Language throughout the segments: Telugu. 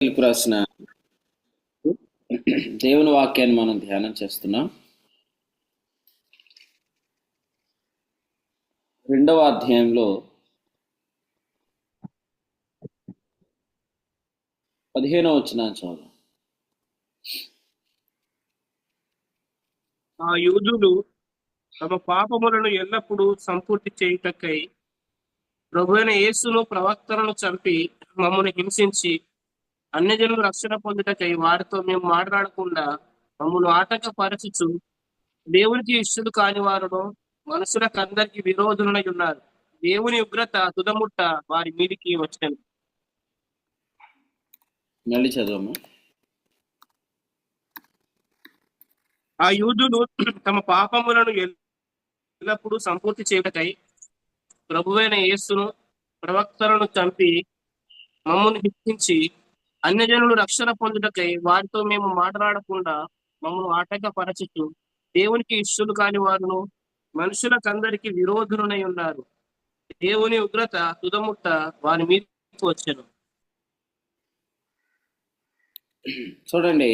పిలుపు రాసిన దేవుని వాక్యాన్ని మనం ధ్యానం చేస్తున్నాం. 2వ అధ్యాయంలో 15వ వచనం చదువు. ఆ యూదులు తమ పాపములను ఎల్లప్పుడూ సంపూర్తి చేయుటకై ప్రభువైన యేసును ప్రవక్తలను చంపి మమ్మల్ని హింసించి అన్యజనులు రక్షణ పొందుటకై వారితో మేము మాట్లాడకుండా మమ్మల్ని ఆటంకపరచుచు దేవునికి ఇష్టలు కాని వారును మనుషులకు అందరికి విరోధులై ఉన్నారు. దేవుని ఉగ్రత తుదముట్ట వారి మీదికి వచ్చాను. మళ్ళీ చదవము. ఆ యూదులు తమ పాపములను ఎల్లప్పుడూ సంపూర్తి చేయుటకై ప్రభువైన యేసును ప్రవక్తలను చంపి మమ్మల్ని హింసించి అన్యజనులు రక్షణ పొందుటకై వారితో మేము మాట్లాడకుండా మమ్మల్ని ఆటంకపరచుచు దేవునికి ఇష్టలు కాని వారును మనుషులకందరికి విరోధులై ఉన్నారు. దేవుని ఉగ్రత తుదముట్ట వారి మీదకి వచ్చాను. చూడండి,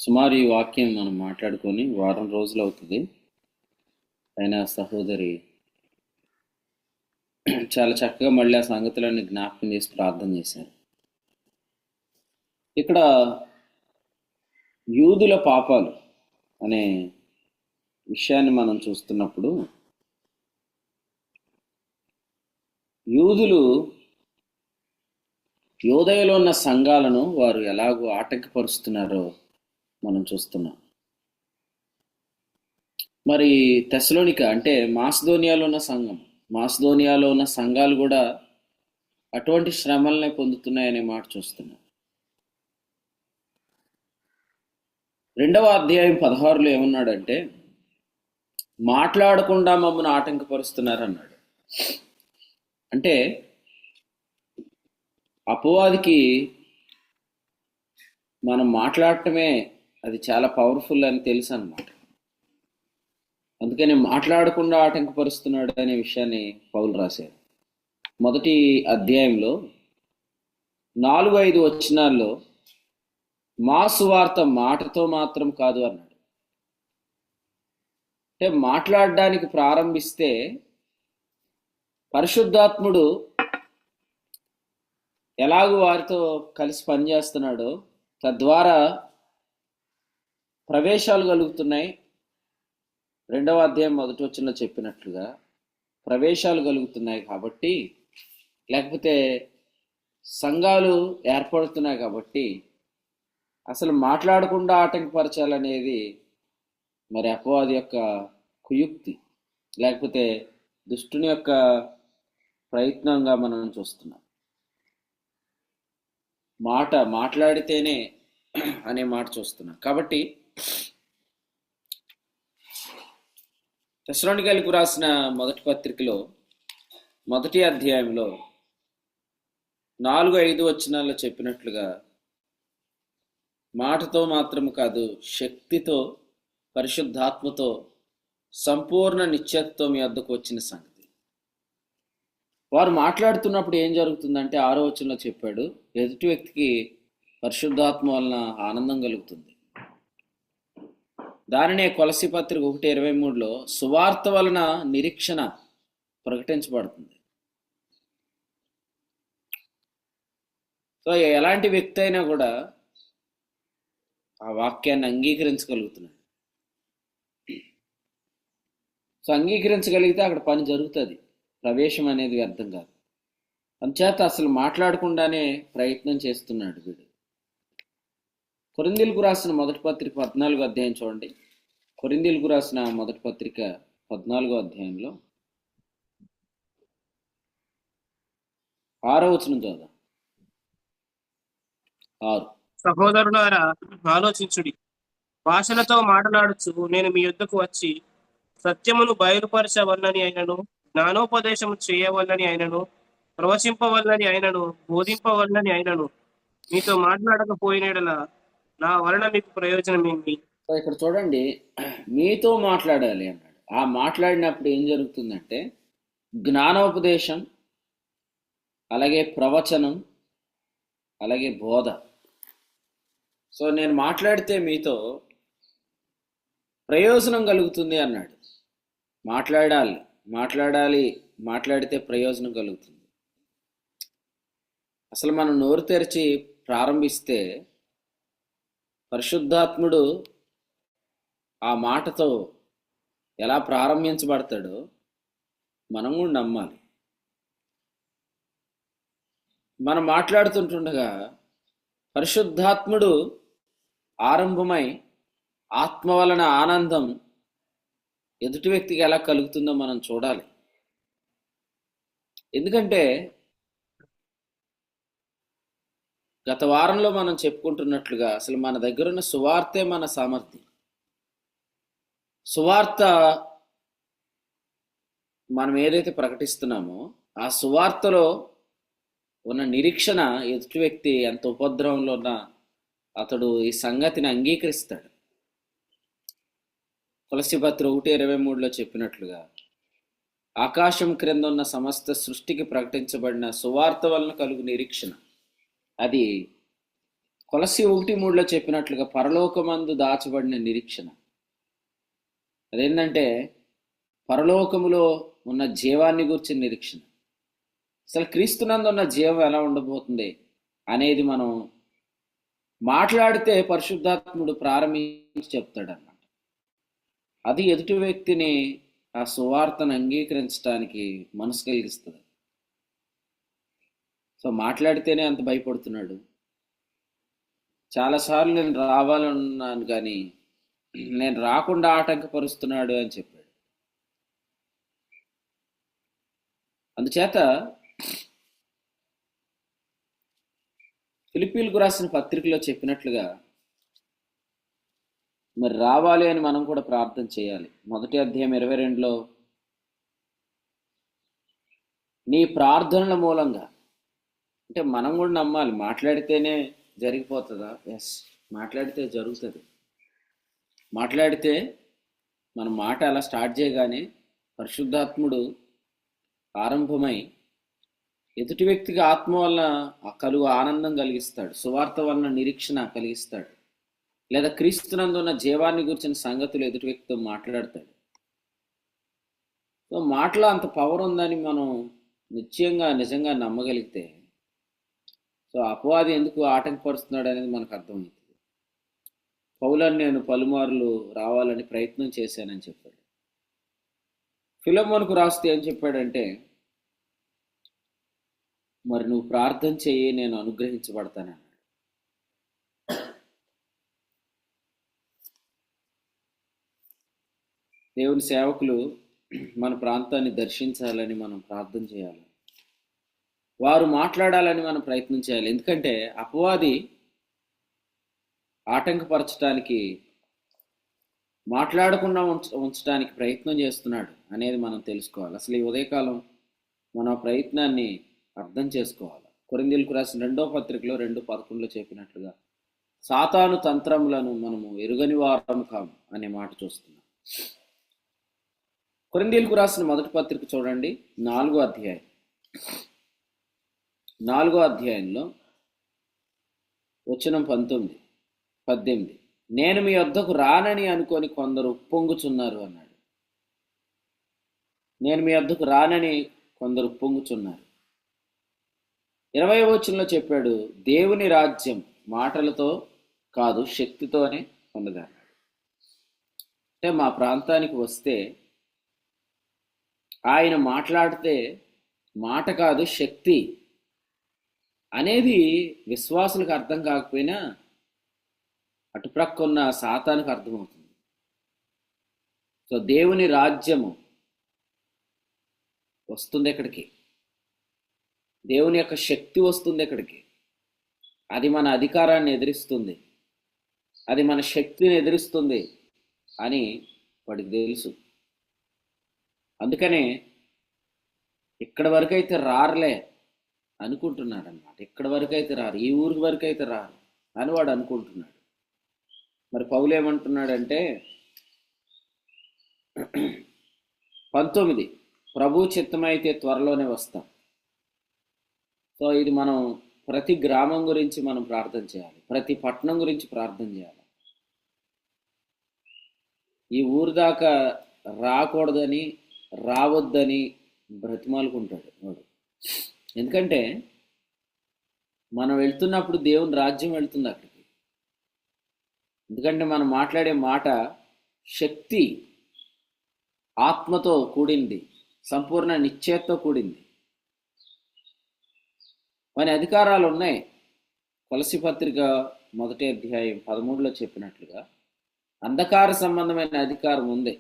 సుమారు ఈ వాక్యం మనం మాట్లాడుకొని వారం రోజులు అవుతుంది. అయినా సహోదరి చాలా చక్కగా మళ్ళీ ఆ సంగతులన్నీ జ్ఞాపకం చేసి ప్రార్థన చేశారు. ఇక్కడ యూదుల పాపాలు అనే విషయాన్ని మనం చూస్తున్నప్పుడు, యూదులు యోదయలో ఉన్న సంఘాలను వారు ఎలాగో ఆటంకపరుస్తున్నారో మనం చూస్తున్నాం. మరి తెస్సలోనిక అంటే మాసిదోనియాలో ఉన్న సంఘాలు కూడా అటువంటి శ్రమలనే పొందుతున్నాయనే మాట చూస్తున్నాం. 2వ అధ్యాయం 16లో ఏమన్నాడంటే, మాట్లాడకుండా మమ్మల్ని ఆటంకపరుస్తున్నారు అన్నాడు. అంటే అపవాదికి మనం మాట్లాడటమే అది చాలా పవర్ఫుల్ అని తెలుసు అన్నమాట. అందుకని మాట్లాడకుండా ఆటంకపరుస్తున్నాడు అనే విషయాన్ని పౌలు రాశారు. 1వ అధ్యాయంలో 4-5 వచనాల్లో మా సువార్త మాటతో మాత్రం కాదు అన్నాడు. అంటే మాట్లాడడానికి ప్రారంభిస్తే పరిశుద్ధాత్ముడు ఎలాగూ వారితో కలిసి పనిచేస్తున్నాడో తద్వారా ప్రవేశాలు కలుగుతున్నాయి. 2వ అధ్యాయం 1వ వచనంలో చెప్పినట్లుగా ప్రవేశాలు కలుగుతున్నాయి కాబట్టి, లేకపోతే సంఘాలు ఏర్పడుతున్నాయి కాబట్టి అసలు మాట్లాడకుండా ఆటంకపరచాలనేది మరి అపవాది యొక్క కుయుక్తి, లేకపోతే దుష్టుని యొక్క ప్రయత్నంగా మనం చూస్తున్నాం. మాట్లాడితేనే అనే మాట చూస్తున్నాం. కాబట్టి తెస్సలోనికీయులకు రాసిన మొదటి పత్రికలో 1వ అధ్యాయంలో 4-5 వచనాల్లో చెప్పినట్లుగా మాటతో మాత్రము కాదు, శక్తితో, పరిశుద్ధాత్మతో, సంపూర్ణ నిశ్చయతతో మీ వద్దకు వచ్చిన సంగతి. వారు మాట్లాడుతున్నప్పుడు ఏం జరుగుతుందంటే 6వ వచనంలో చెప్పాడు, ఎదుటి వ్యక్తికి పరిశుద్ధాత్మ వలన ఆనందం కలుగుతుంది. దానినే కొలస్సీ పత్రిక 1:23లో సువార్త వలన నిరీక్షణ ప్రకటించబడుతుంది. సో ఎలాంటి వ్యక్తి అయినా కూడా ఆ వాక్యాన్ని అంగీకరించగలుగుతున్నాడు. సో అంగీకరించగలిగితే అక్కడ పని జరుగుతుంది, ప్రవేశం అనేది అర్థం కాదు. అందుచేత అసలు మాట్లాడకుండానే ప్రయత్నం చేస్తున్నాడు వీడు. కొరింథీయులకు రాసిన మొదటి పత్రిక 14వ అధ్యాయం చూడండి. కొరింథీయులకు రాసిన మొదటి పత్రిక 14వ అధ్యాయంలో 6వ వచనం చదువుదాం. 6. సహోదరులారా, ఆలోచించుడి. భాషలతో మాట్లాడుచు నేను మీ యొద్దకు వచ్చి సత్యమును బయలుపరచవల్లని అయినను, జ్ఞానోపదేశము చేయవల్లని అయినను, ప్రవచింపవల్లని అయినను, బోధింపవల్లని అయినను మీతో మాట్లాడకపోయినలా నా వలన మీకు ప్రయోజనం ఏమి? సో ఇక్కడ చూడండి, మీతో మాట్లాడాలి అన్నాడు. ఆ మాట్లాడినప్పుడు ఏం జరుగుతుందంటే జ్ఞానోపదేశం, అలాగే ప్రవచనం, అలాగే బోధ. సో నేను మాట్లాడితే మీతో ప్రయోజనం కలుగుతుంది అన్నాడు. మాట్లాడాలి మాట్లాడాలి మాట్లాడితే ప్రయోజనం కలుగుతుంది. అసలు మనం నోరు తెరిచి ప్రారంభిస్తే పరిశుద్ధాత్ముడు ఆ మాటతో ఎలా ప్రారంభించబడతాడో మనం కూడా నమ్మాలి. మనం మాట్లాడుతుంటుండగా పరిశుద్ధాత్ముడు ఆరంభమై ఆత్మ వలన ఆనందం ఎదుటి వ్యక్తికి ఎలా కలుగుతుందో మనం చూడాలి. ఎందుకంటే గత వారంలో మనం చెప్పుకుంటున్నట్లుగా అసలు మన దగ్గర ఉన్న సువార్తే మన సామర్థ్యం. సువార్త మనం ఏదైతే ప్రకటిస్తున్నామో ఆ సువార్తలో ఉన్న నిరీక్షణ ఎదుటి వ్యక్తి ఎంత ఉపద్రవంలో ఉన్నా అతడు ఈ సంగతిని అంగీకరిస్తాడు. కొలస్సీ పత్రిక 1:23 చెప్పినట్లుగా ఆకాశం క్రింద ఉన్న సమస్త సృష్టికి ప్రకటించబడిన సువార్త వలన కలుగు నిరీక్షణ, అది కొలస్సీ 1:3 చెప్పినట్లుగా పరలోకమందు దాచబడిన నిరీక్షణ. అదేంటంటే పరలోకములో ఉన్న జీవాన్ని గురించిన నిరీక్షణ. అసలు క్రీస్తునందు ఉన్న జీవం ఎలా ఉండబోతుంది అనేది మనం మాట్లాడితే పరిశుద్ధాత్ముడు ప్రారంభించి చెప్తాడన్నమాట. అది ఎదుటి వ్యక్తిని ఆ సువార్తను అంగీకరించడానికి మనసు కలిగిస్తుంది. సో మాట్లాడితేనే అంత భయపడుతున్నాడు. చాలాసార్లు నేను రావాలన్నాను కానీ నేను రాకుండా ఆటంకపరుస్తున్నాడు అని చెప్పాడు. అందుచేత ఫిలిప్పీలకు రాసిన పత్రికలో చెప్పినట్లుగా మరి రావాలి అని మనం కూడా ప్రార్థన చేయాలి. 1:22 నీ ప్రార్థనల మూలంగా, అంటే మనం కూడా నమ్మాలి. మాట్లాడితేనే జరిగిపోతుందా? ఎస్, మాట్లాడితే జరుగుతుంది. మాట్లాడితే మన మాట అలా స్టార్ట్ చేయగానే పరిశుద్ధాత్ముడు ఆరంభమై ఎదుటి వ్యక్తికి ఆత్మ వలన కలుగు ఆనందం కలిగిస్తాడు, సువార్త వలన నిరీక్షణ కలిగిస్తాడు, లేదా క్రీస్తునందు ఉన్న జీవాన్ని గురించిన సంగతులు ఎదుటి వ్యక్తితో మాట్లాడతాడు. సో మాటలో అంత పవర్ ఉందని మనం నిజంగా నమ్మగలిగితే సో అపవాది ఎందుకు ఆటంకపరుస్తున్నాడు అనేది మనకు అర్థమవుతుంది. పౌలని నేను పలుమార్లు రావాలని ప్రయత్నం చేశానని చెప్పాడు. ఫిలెమోనుకు రాస్తే ఏం చెప్పాడంటే, మరి నువ్వు ప్రార్థన చెయ్యి, నేను అనుగ్రహించబడతానన్నాడు. దేవుని సేవకులు మన ప్రాంతాన్ని దర్శించాలని మనం ప్రార్థన చేయాలి. వారు మాట్లాడాలని మనం ప్రయత్నం చేయాలి. ఎందుకంటే అపవాది ఆటంకపరచడానికి, మాట్లాడకుండా ఉంచడానికి ప్రయత్నం చేస్తున్నాడు అనేది మనం తెలుసుకోవాలి. అసలు ఈ ఉదయకాలం మన ప్రయత్నాన్ని అర్థం చేసుకోవాలి. కొరింథీయులకు రాసిన 2వ పత్రికలో 2:11 చెప్పినట్లుగా సాతాను తంత్రములను మనము ఎరుగని వారము కాము అనే మాట చూస్తున్నాం. కొరింథీయులకు రాసిన 1వ పత్రిక చూడండి, 4వ అధ్యాయం. 4వ అధ్యాయంలో వచనం 19, 18 నేను మీ వద్దకు రానని అనుకొని కొందరు ఉప్పొంగుచున్నారు అన్నాడు. నేను మీ వద్దకు రానని కొందరు ఉప్పొంగుచున్నారు. 20వ వచనంలో చెప్పాడు, దేవుని రాజ్యం మాటలతో కాదు శక్తితోనే పొందగలడు. అంటే మా ప్రాంతానికి వస్తే ఆయన మాట్లాడితే మాట కాదు శక్తి అనేది విశ్వాసులకు అర్థం కాకపోయినా అటుప్రక్క ఉన్న సాతానుకు అర్థమవుతుంది. సో దేవుని రాజ్యము వస్తుంది ఎక్కడికి, దేవుని యొక్క శక్తి వస్తుంది ఎక్కడికి, అది మన అధికారాన్ని ఎదిరిస్తుంది, అది మన శక్తిని ఎదిరిస్తుంది అని వాడికి తెలుసు. అందుకనే ఇక్కడ వరకు అయితే రారులే అనుకుంటున్నాడు అన్నమాట. ఇక్కడ వరకు అయితే రారు, ఈ ఊరికి వరకు అయితే రారు అని వాడు అనుకుంటున్నాడు. మరి పౌలు ఏమంటున్నాడంటే 19 ప్రభు చిత్తమైతే త్వరలోనే వస్తాం. సో ఇది మనం ప్రతి గ్రామం గురించి మనం ప్రార్థన చేయాలి, ప్రతి పట్టణం గురించి ప్రార్థన చేయాలి. ఈ ఊరు దాకా రాకూడదని, రావద్దని బ్రతిమాలుకుంటాడు వాడు. ఎందుకంటే మనం వెళ్తున్నప్పుడు దేవుని రాజ్యం వెళ్తుంది అక్కడికి. ఎందుకంటే మనం మాట్లాడే మాట శక్తి, ఆత్మతో కూడింది, సంపూర్ణ నిశ్చయతతో కూడింది. మన అధికారాలు ఉన్నాయి. కొలసి పత్రిక 1వ అధ్యాయం 13లో చెప్పినట్లుగా అంధకార సంబంధమైన అధికారం ఉంది.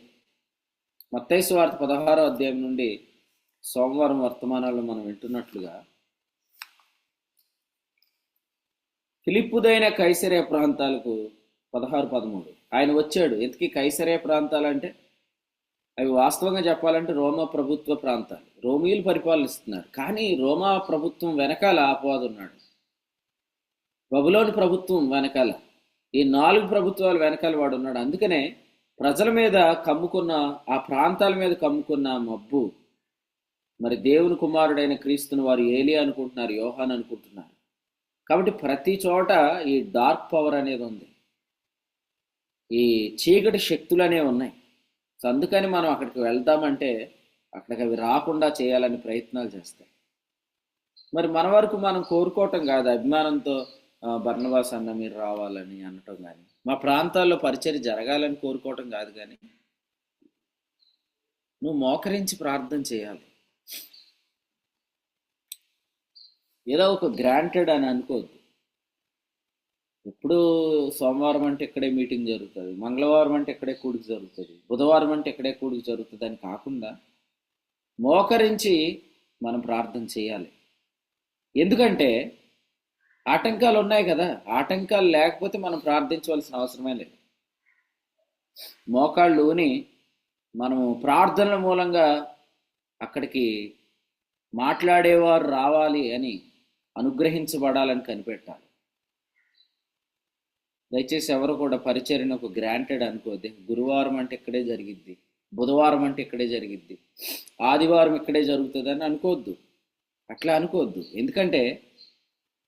మత్తయి సువార్త 16వ అధ్యాయం నుండి సోమవారం వర్తమానాల్లో మనం వింటున్నట్లుగా ఫిలిప్పుదైన కైసరయ ప్రాంతాలకు 16-13 ఆయన వచ్చాడు. ఎందుకు కైసరయ ప్రాంతాలంటే అవి వాస్తవంగా చెప్పాలంటే రోమా ప్రభుత్వ ప్రాంతాలు, రోమీయులు పరిపాలిస్తున్నారు. కానీ రోమా ప్రభుత్వం వెనకాల అపవాది ఉన్నాడు. బబులోను ప్రభుత్వం వెనకాల, ఈ 4 ప్రభుత్వాలు వెనకాల వాడు ఉన్నాడు. అందుకనే ప్రజల మీద కమ్ముకున్న, ఆ ప్రాంతాల మీద కమ్ముకున్న మబ్బు మరి దేవుని కుమారుడైన క్రీస్తుని వారు ఏలియా అనుకుంటున్నారు, యోహాన్ అనుకుంటున్నారు. కాబట్టి ప్రతి చోట ఈ డార్క్ పవర్ అనేది ఉంది, ఈ చీకటి శక్తులు అనేవి ఉన్నాయి. సో అందుకని మనం అక్కడికి వెళ్తామంటే అక్కడికి అవి రాకుండా చేయాలని ప్రయత్నాలు చేస్తాయి. మరి మన వరకు మనం కోరుకోవటం కాదు, అభిమానంతో బర్నబాస్ అన్న మీరు రావాలని అనటం కానీ, మా ప్రాంతాల్లో పరిచర్య జరగాలని కోరుకోవటం కాదు. కానీ నువ్వు మోకరించి ప్రార్థన చేయాలి. ఏదో ఒక గ్రాంటెడ్ అని అనుకోవద్దు. ఎప్పుడు సోమవారం అంటే ఇక్కడే మీటింగ్ జరుగుతుంది, మంగళవారం అంటే ఇక్కడే కూడిక జరుగుతుంది, బుధవారం అంటే ఇక్కడే కూడిక జరుగుతుంది అని కాకుండా మోకరించి మనం ప్రార్థన చేయాలి. ఎందుకంటే ఆటంకాలు ఉన్నాయి కదా, ఆటంకాలు లేకపోతే మనం ప్రార్థించవలసిన అవసరమే లేదు. మోకాళ్ళుని మనము ప్రార్థనల మూలంగా అక్కడికి మాట్లాడేవారు రావాలి అని, అనుగ్రహించబడాలని కనిపెట్టాలి. దయచేసి ఎవరు కూడా పరిచర్యను ఒక గ్రాంటెడ్ అనుకోద్ది. గురువారం అంటే ఇక్కడే జరిగిద్ది, బుధవారం అంటే ఇక్కడే జరిగిద్ది, ఆదివారం ఇక్కడే జరుగుతుంది అని అనుకోవద్దు. అట్లా అనుకోవద్దు. ఎందుకంటే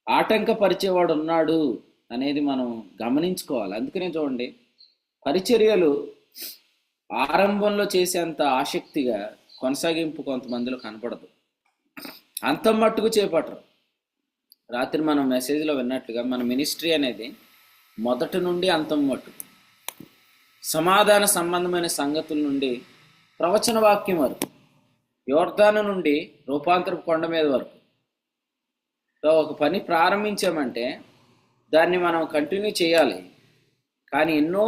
ఆటంకపరిచేవాడు ఉన్నాడు అనేది మనం గమనించుకోవాలి. అందుకనే చూడండి, పరిచర్యలు ఆరంభంలో చేసేంత ఆసక్తిగా కొనసాగింపు కొంతమందిలో కనపడదు, అంతం మట్టుకు చేపట్టరు. రాత్రి మనం మెసేజ్లో విన్నట్లుగా మన మినిస్ట్రీ అనేది మొదటి నుండి అంతం మట్టుకు, సమాధాన సంబంధమైన సంగతుల నుండి ప్రవచన వాక్యం వరకు, యోర్దాను నుండి రూపాంతరపు కొండ మీద వరకు. సో ఒక పని ప్రారంభించామంటే దాన్ని మనం కంటిన్యూ చేయాలి. కానీ ఎన్నో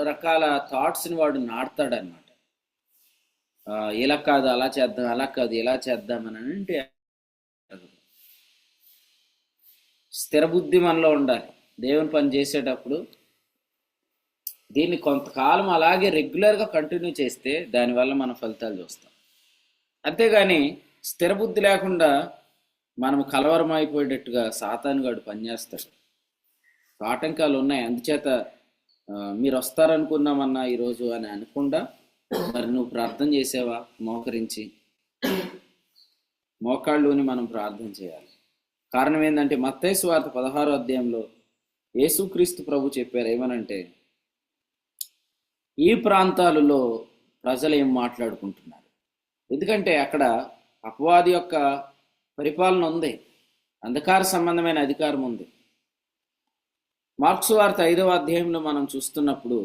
రకాల థాట్స్ని వాడు నాటుతాడనమాట. ఇలా కాదు అలా చేద్దాం, అలా కాదు ఇలా చేద్దామని అంటే స్థిర బుద్ధి మనలో ఉండాలి. దేవుని పని చేసేటప్పుడు దీన్ని కొంతకాలం అలాగే రెగ్యులర్గా కంటిన్యూ చేస్తే దానివల్ల మనం ఫలితాలు చూస్తాం. అంతేగాని స్థిర బుద్ధి లేకుండా మనం కలవరం అయిపోయేటట్టుగా సాతానుగాడు పనిచేస్తాడు. ఆటంకాలు ఉన్నాయి. అందుచేత మీరు వస్తారనుకున్నామన్నా ఈరోజు అని అనకుండా మరి నువ్వు ప్రార్థన చేసావా? మోకరించి మోకాళ్ళుని మనం ప్రార్థన చేయాలి. కారణం ఏంటంటే మత్తయి సువార్త 16వ అధ్యాయంలో యేసుక్రీస్తు ప్రభు చెప్పారు ఏమనంటే, ఈ ప్రాంతాలలో ప్రజలు ఏం మాట్లాడుకుంటున్నారు. ఎందుకంటే అక్కడ అపవాది యొక్క పరిపాలన ఉంది, అంధకార సంబంధమైన అధికారం ఉంది. మార్కు సువార్త 5వ అధ్యాయంలో మనం చూస్తున్నప్పుడు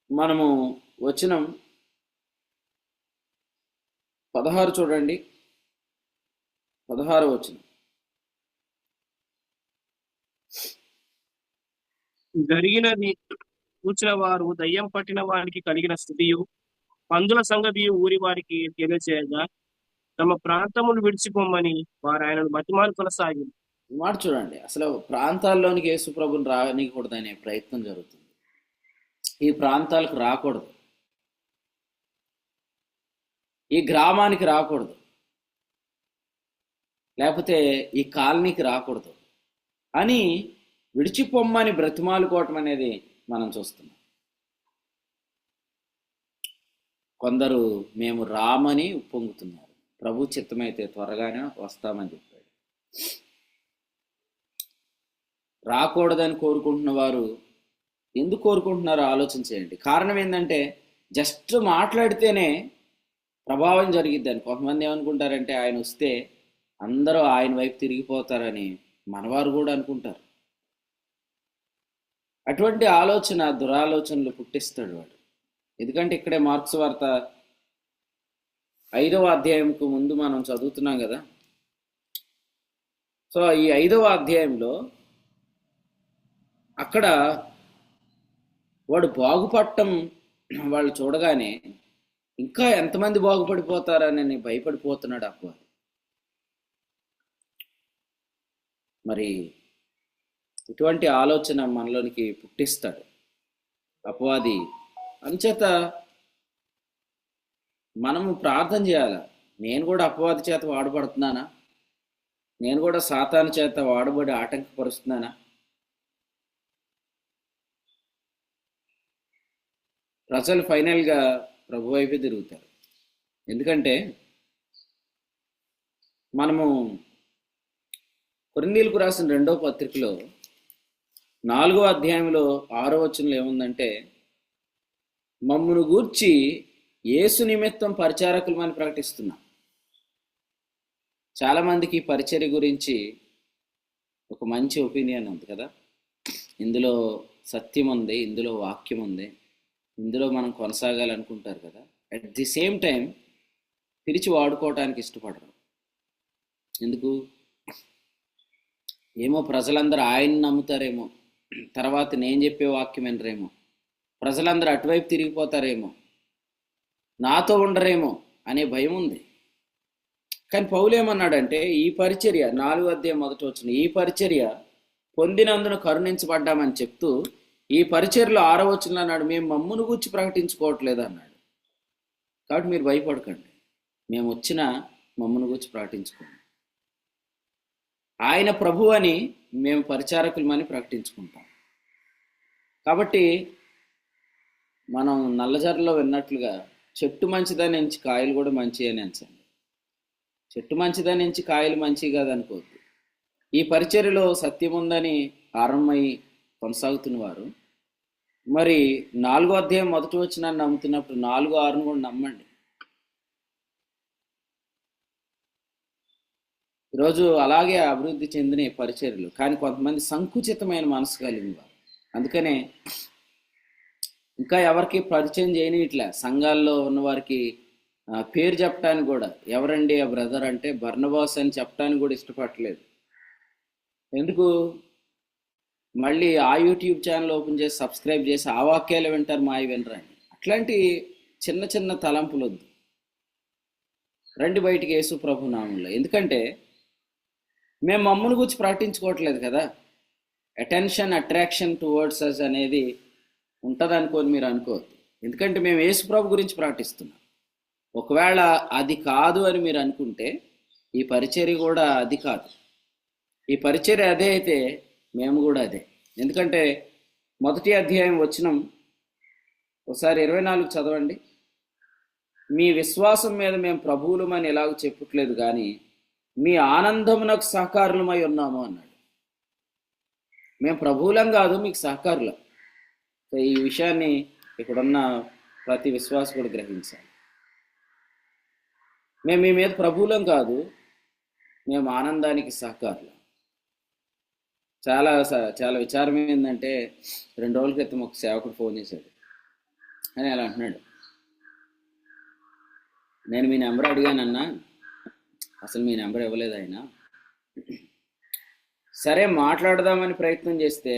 మనము వచనం 16 చూడండి, 16వ వచనం. జరిగినది చూచిన వారు దయ్యం పట్టిన వారికి కలిగిన స్థితియు పందుల సంగతియు ఊరి వారికి తెలియచేయగా తమ ప్రాంతములు విడిచిపోమని వారు ఆయనను బతిమాలు కొనసాగి. మాట చూడండి, అసలు ప్రాంతాల్లోనికి యేసు ప్రభుని రానికూడదు అనే ప్రయత్నం జరుగుతుంది. ఈ ప్రాంతాలకు రాకూడదు, ఈ గ్రామానికి రాకూడదు, లేకపోతే ఈ కాలనీకి రాకూడదు అని విడిచిపోమ్మని బ్రతిమాలుకోవటం అనేది మనం చూస్తున్నాం. కొందరు మేము రామని ఉప్పొంగుతున్నారు. ప్రభు చిత్తమైతే త్వరగానే వస్తామని చెప్పాడు. రాకూడదని కోరుకుంటున్న వారు ఎందుకు కోరుకుంటున్నారో ఆలోచన చేయండి. కారణం ఏంటంటే జస్ట్ మాట్లాడితేనే ప్రభావం జరిగిద్దని. కొంతమంది ఏమనుకుంటారంటే ఆయన వస్తే అందరూ ఆయన వైపు తిరిగిపోతారని మనవారు కూడా అనుకుంటారు. అటువంటి ఆలోచన దురాలోచనలు పుట్టిస్తాడు వాడు. ఎందుకంటే ఇక్కడే మార్క్స్ వార్త 5వ అధ్యాయంకు ముందు మనం చదువుతున్నాం కదా. సో ఈ 5వ అధ్యాయంలో అక్కడ వాడు బాగుపడటం వాళ్ళు చూడగానే ఇంకా ఎంతమంది బాగుపడిపోతారని భయపడిపోతున్నాడు అపవాది. మరి ఇటువంటి ఆలోచన మనలోనికి పుట్టిస్తాడు అపవాది. అంచేత మనము ప్రార్థన చేయాల. నేను కూడా అపవాది చేత వాడబడుతున్నానా? నేను కూడా సాతాను చేత వాడబడి ఆటంకపరుస్తున్నానా? ప్రజలు ఫైనల్గా ప్రభు వైపే తిరుగుతారు. ఎందుకంటే మనము కొరింథీయులకు రాసిన 2వ పత్రికలో 4వ అధ్యాయంలో 6వ వచనంలో ఏముందంటే, మమ్మును గూర్చి యేసు నిమిత్తం పరిచారకులమని ప్రకటిస్తున్నాం. చాలామందికి పరిచర్య గురించి ఒక మంచి ఒపీనియన్ ఉంది కదా. ఇందులో సత్యం ఉంది, ఇందులో వాక్యం ఉంది, ఇందులో మనం కొనసాగాలనుకుంటారు కదా. అట్ ది సేమ్ టైం పిలిచి వాడుకోవటానికి ఇష్టపడరు. ఎందుకు? ఏమో ప్రజలందరూ ఆయన్ని నమ్ముతారేమో, తర్వాత నేను చెప్పే వాక్యం వినరేమో, ప్రజలందరూ అటువైపు తిరిగిపోతారేమో, నాతో ఉండరేమో అనే భయం ఉంది. కానీ పౌలు ఏమన్నాడంటే, ఈ పరిచర్య 4వ అధ్యాయం 1వ వచనం, ఈ పరిచర్య పొందినందున కరుణించబడ్డామని చెప్తూ ఈ పరిచర్యలో 6వ వచనంలో అన్నాడు, మేము మమ్మును గూర్చి ప్రకటించుకోవట్లేదు అన్నాడు. కాబట్టి మీరు భయపడకండి, మేము వచ్చిన మమ్మును గూర్చి ప్రకటించుకోండి. ఆయన ప్రభు అని మేము పరిచారకులమని ప్రకటించుకుంటాం. కాబట్టి మనం నల్లజర్రలో విన్నట్లుగా చెట్టు మంచిదని ఎంచి కాయలు కూడా మంచి అని ఎంచండి. చెట్టు మంచిదని ఎంచి కాయలు మంచి కాదనుకోవద్దు. ఈ పరిచర్యలో సత్యం ఉందని ఆరంభమై కొనసాగుతున్న వారు మరి 4వ అధ్యాయం 1వ వచనాన్ని నమ్ముతున్నప్పుడు 4, 6 కూడా నమ్మండి. ఈరోజు అలాగే అభివృద్ధి చెందిన పరిచర్యలు, కానీ కొంతమంది సంకుచితమైన మనసు కలిగిన వారు. అందుకనే ఇంకా ఎవరికి పరిచయం చేయని ఇట్లా సంఘాల్లో ఉన్నవారికి పేరు చెప్పడానికి కూడా, ఎవరండి ఆ బ్రదర్ అంటే బర్నబాస్ అని చెప్పడానికి కూడా ఇష్టపడలేదు. ఎందుకు? మళ్ళీ ఆ యూట్యూబ్ ఛానల్ ఓపెన్ చేసి సబ్స్క్రైబ్ చేసి ఆ వాక్యాలు వింటారు, మావి వినరని. అట్లాంటి చిన్న చిన్న తలంపులు వద్దు. రండి బయటికి యేసు ప్రభు నామంలో. ఎందుకంటే మేము మమ్మల్ని గురించి ప్రకటించుకోవట్లేదు కదా. అటెన్షన్, అట్రాక్షన్ టువర్డ్స్ అస్ అనేది ఉంటుంది అనుకోని మీరు అనుకోవద్దు. ఎందుకంటే మేము యేసు ప్రభు గురించి ప్రకటిస్తున్నాం. ఒకవేళ అది కాదు అని మీరు అనుకుంటే ఈ పరిచర్య కూడా అది కాదు. ఈ పరిచర్య అదే అయితే మేము కూడా అదే. ఎందుకంటే 1వ అధ్యాయం వచనం ఒకసారి 24 చదవండి. మీ విశ్వాసం మీద మేము ప్రభువులమని ఎలాగ చెప్పట్లేదు, కానీ మీ ఆనందమునకు సహకారులమై ఉన్నాము అన్నాడు. మేము ప్రభువులం కాదు, మీకు సహకారులం. ఈ విషయాన్ని ఇక్కడున్న ప్రతి విశ్వాసకుడు గ్రహించాలి. మేము మీ మీద ప్రభువులం కాదు, మేము ఆనందానికి సహకారులం. చాలా చాలా విచారం ఏంటంటే 2 రోజుల క్రితం ఒక సేవకుడు ఫోన్ చేశాడు. అని అలా అంటున్నాడు, నేను మీ నెంబర్ అడిగానన్నా, అసలు మీ నెంబర్ ఇవ్వలేదు ఆయన. సరే మాట్లాడదామని ప్రయత్నం చేస్తే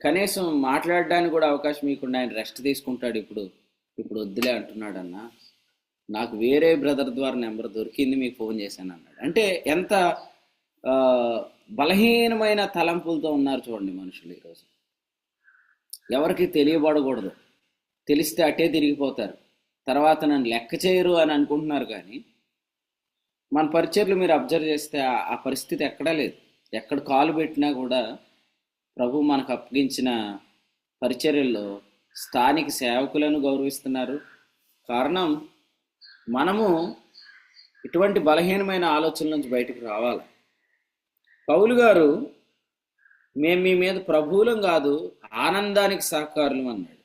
కనీసం మాట్లాడడానికి కూడా అవకాశం ఇవ్వకుండా ఆయన రెస్ట్ తీసుకుంటాడు. ఇప్పుడు వద్దులే అంటున్నాడు అన్న. నాకు వేరే బ్రదర్ ద్వారా నెంబర్ దొరికింది, మీకు ఫోన్ చేశాను అన్నాడు. అంటే ఎంత బలహీనమైన తలంపులతో ఉన్నారు చూడండి మనుషులు ఈరోజు. ఎవరికి తెలియబడకూడదు, తెలిస్తే అట్టే తిరిగిపోతారు, తర్వాత నన్ను లెక్క చేయరు అని అనుకుంటున్నారు. కానీ మన పరిచర్లు మీరు అబ్జర్వ్ చేస్తే ఆ పరిస్థితి ఎక్కడా లేదు. ఎక్కడ కాలు పెట్టినా కూడా ప్రభు మనకు అప్పగించిన పరిచర్యల్లో స్థానిక సేవకులను గౌరవిస్తున్నారు. కారణం మనము ఇటువంటి బలహీనమైన ఆలోచనల నుంచి బయటకు రావాలి. పౌలు గారు మేము మీ మీద ప్రభువులం కాదు, ఆనందానికి సహకారులు అన్నాడు.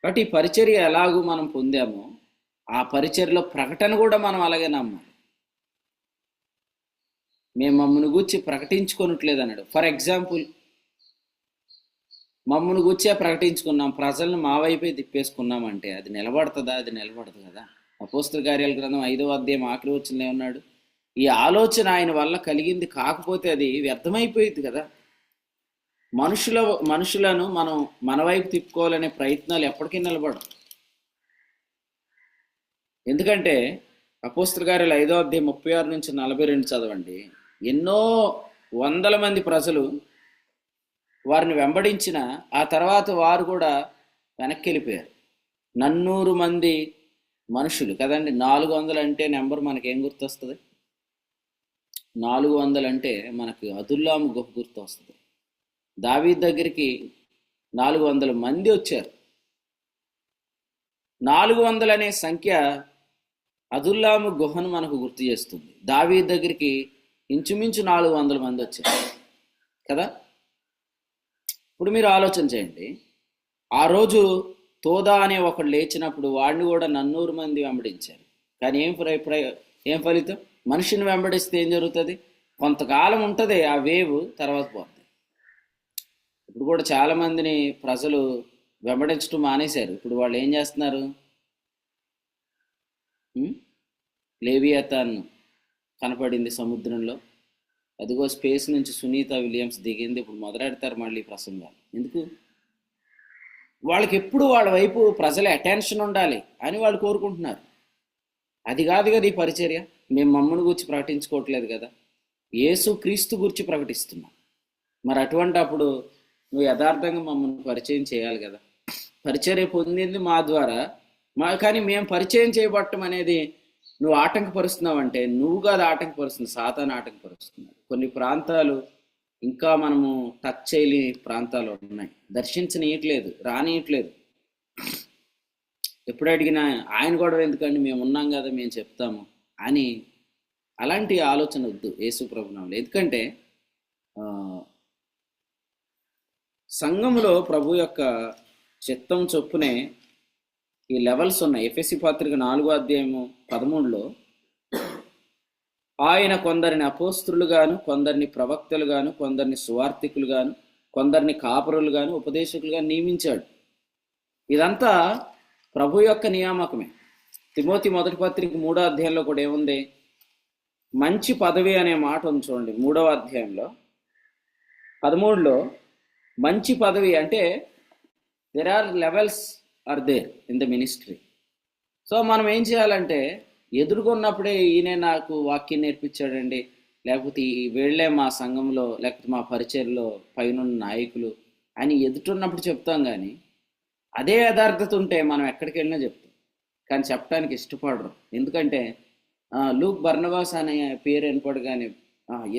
కాబట్టి ఈ పరిచర్య ఎలాగూ మనం పొందామో ఆ పరిచర్యలో ప్రకటన కూడా మనం అలాగే నమ్మాలి. మేము మమ్మల్ని గూర్చి ప్రకటించుకోనట్లేదు అన్నాడు. ఫర్ ఎగ్జాంపుల్, మమ్మల్ని గూర్చే ప్రకటించుకున్నాం, ప్రజలను మా వైపే తిప్పేసుకున్నామంటే అది నిలబడుతుందా? అది నిలబడదు కదా. అపోస్తల కార్యాల గ్రంథం 5వ అధ్యాయం ఆఖరి వచనంలో ఏమన్నాడు? ఈ ఆలోచన ఆయన వల్ల కలిగింది కాకపోతే అది వ్యర్థమైపోయింది కదా. మనుషులను మనం మన వైపు తిప్పుకోవాలనే ప్రయత్నాలు ఎప్పటికీ నిలబడవు. ఎందుకంటే అపోస్తల కార్యాలు 5వ అధ్యాయం 36 నుంచి 42 చదవండి. ఎన్నో వందల మంది ప్రజలు వారిని వెంబడించిన ఆ తర్వాత వారు కూడా వెనక్కి వెళ్ళిపోయారు. 400 మంది మనుషులు కదండి. 400 అంటే నెంబర్ మనకేం గుర్తొస్తుంది? 400 అంటే మనకు అదుల్లాము గుహ గుర్తు వస్తుంది. దావీదు దగ్గరికి 400 మంది వచ్చారు. 400 అనే సంఖ్య అదుల్లాము గుహను మనకు గుర్తు చేస్తుంది. దావీదు దగ్గరికి ఇంచుమించు 400 మంది వచ్చారు కదా. ఇప్పుడు మీరు ఆలోచన చేయండి, ఆ రోజు తోదా అనే ఒకడు లేచినప్పుడు వాడిని కూడా 400 మంది వెంబడించారు. కానీ ఏం ఫలితం? మనిషిని వెంబడిస్తే ఏం జరుగుతుంది? కొంతకాలం ఉంటుంది ఆ వేవ్, తర్వాత పోతుంది. ఇప్పుడు కూడా చాలా మందిని ప్రజలు వెంబడించడం మానేశారు. ఇప్పుడు వాళ్ళు ఏం చేస్తున్నారు? లేవియాథాన్ కనపడింది సముద్రంలో, అదిగో స్పేస్ నుంచి సునీత విలియమ్స్ దిగింది, ఇప్పుడు మొదలెడతారు మళ్ళీ ప్రసంగాలు. ఎందుకు? వాళ్ళకి ఎప్పుడు వాళ్ళ వైపు ప్రజల అటెన్షన్ ఉండాలి అని వాళ్ళు కోరుకుంటున్నారు. అది కాదు కదా ఈ పరిచర్య. మేము మమ్మల్ని గురించి ప్రకటించుకోవట్లేదు కదా, యేసు క్రీస్తు గురించి ప్రకటిస్తున్నాం. మరి అటువంటి అప్పుడు నువ్వు యథార్థంగా మమ్మల్ని పరిచయం చేయాలి కదా. పరిచర్య పొందింది మా ద్వారా, కానీ మేము పరిచయం చేయబట్టం అనేది నువ్వు ఆటంకపరుస్తున్నావు అంటే నువ్వు కాదు ఆటంకపరుస్తుంది, సాతాను ఆటంకపరుస్తున్నాడు. కొన్ని ప్రాంతాలు ఇంకా మనము టచ్ చేయలేని ప్రాంతాలు ఉన్నాయి, దర్శించనీయట్లేదు, రానియట్లేదు. ఎప్పుడు అడిగినా ఆయన గొడవ ఎందుకండి, మేము ఉన్నాం కదా, మేము చెప్తాము అని. అలాంటి ఆలోచన వద్దు యేసు ప్రభునామములో. ఎందుకంటే సంఘములో ప్రభు యొక్క చిత్తం చొప్పునే ఈ లెవెల్స్ ఉన్నాయి. ఎఫెసీ పత్రిక 4వ అధ్యాయము 13లో ఆయన కొందరిని అపోస్తలుగాను, కొందరిని ప్రవక్తలుగాను, కొందరిని సువార్తికులుగాను, కొందరిని కాపరులుగాను, ఉపదేశకులుగాను నియమించాడు. ఇదంతా ప్రభు యొక్క నియామకమే. తిమోతి మొదటి పత్రిక 3వ అధ్యాయంలో కూడా ఏముంది? మంచి పదవి అనే మాట ఉంది చూడండి. 3వ అధ్యాయంలో 13లో మంచి పదవి అంటే there are levels are there in the ministry. So మనం ఏం చేయాలంటే ఎదుర్కొన్నప్పుడే ఈయనే నాకు వాక్యం నేర్పించాడండి, లేకపోతే వీళ్ళే మా సంఘంలో లేకపోతే మా పరిచర్లో పైన నాయకులు అని ఎదుటిన్నప్పుడు చెప్తాం. కానీ అదే యథార్థత ఉంటే మనం ఎక్కడికి వెళ్ళినా చెప్తాం, కానీ చెప్పడానికి ఇష్టపడరు. ఎందుకంటే లూక్ బర్నబాస్ అనే పేరు వినపడగానే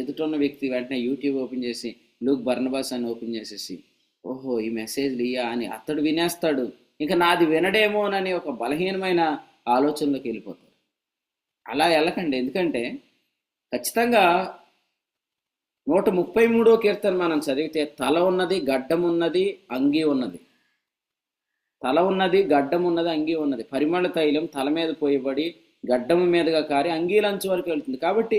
ఎదుటిన్న వ్యక్తి వెంటనే యూట్యూబ్ ఓపెన్ చేసి లూక్ బర్నబాస్ అని ఓపెన్ చేసేసి ఓహో ఈ మెసేజ్లు ఇయ్యా అని అతడు వినేస్తాడు. ఇంకా నాది వినడేమోనని ఒక బలహీనమైన ఆలోచనలోకి వెళ్ళిపోతారు. అలా వెళ్ళకండి. ఎందుకంటే ఖచ్చితంగా 133వ కీర్తన మనం చదివితే తల ఉన్నది, గడ్డం ఉన్నది, అంగీ ఉన్నది. తల ఉన్నది, గడ్డం ఉన్నది, అంగీ ఉన్నది. పరిమళ తైలం తల మీద పోయబడి గడ్డము మీదుగా కారి అంగీలంచు వరకు వెళ్తుంది. కాబట్టి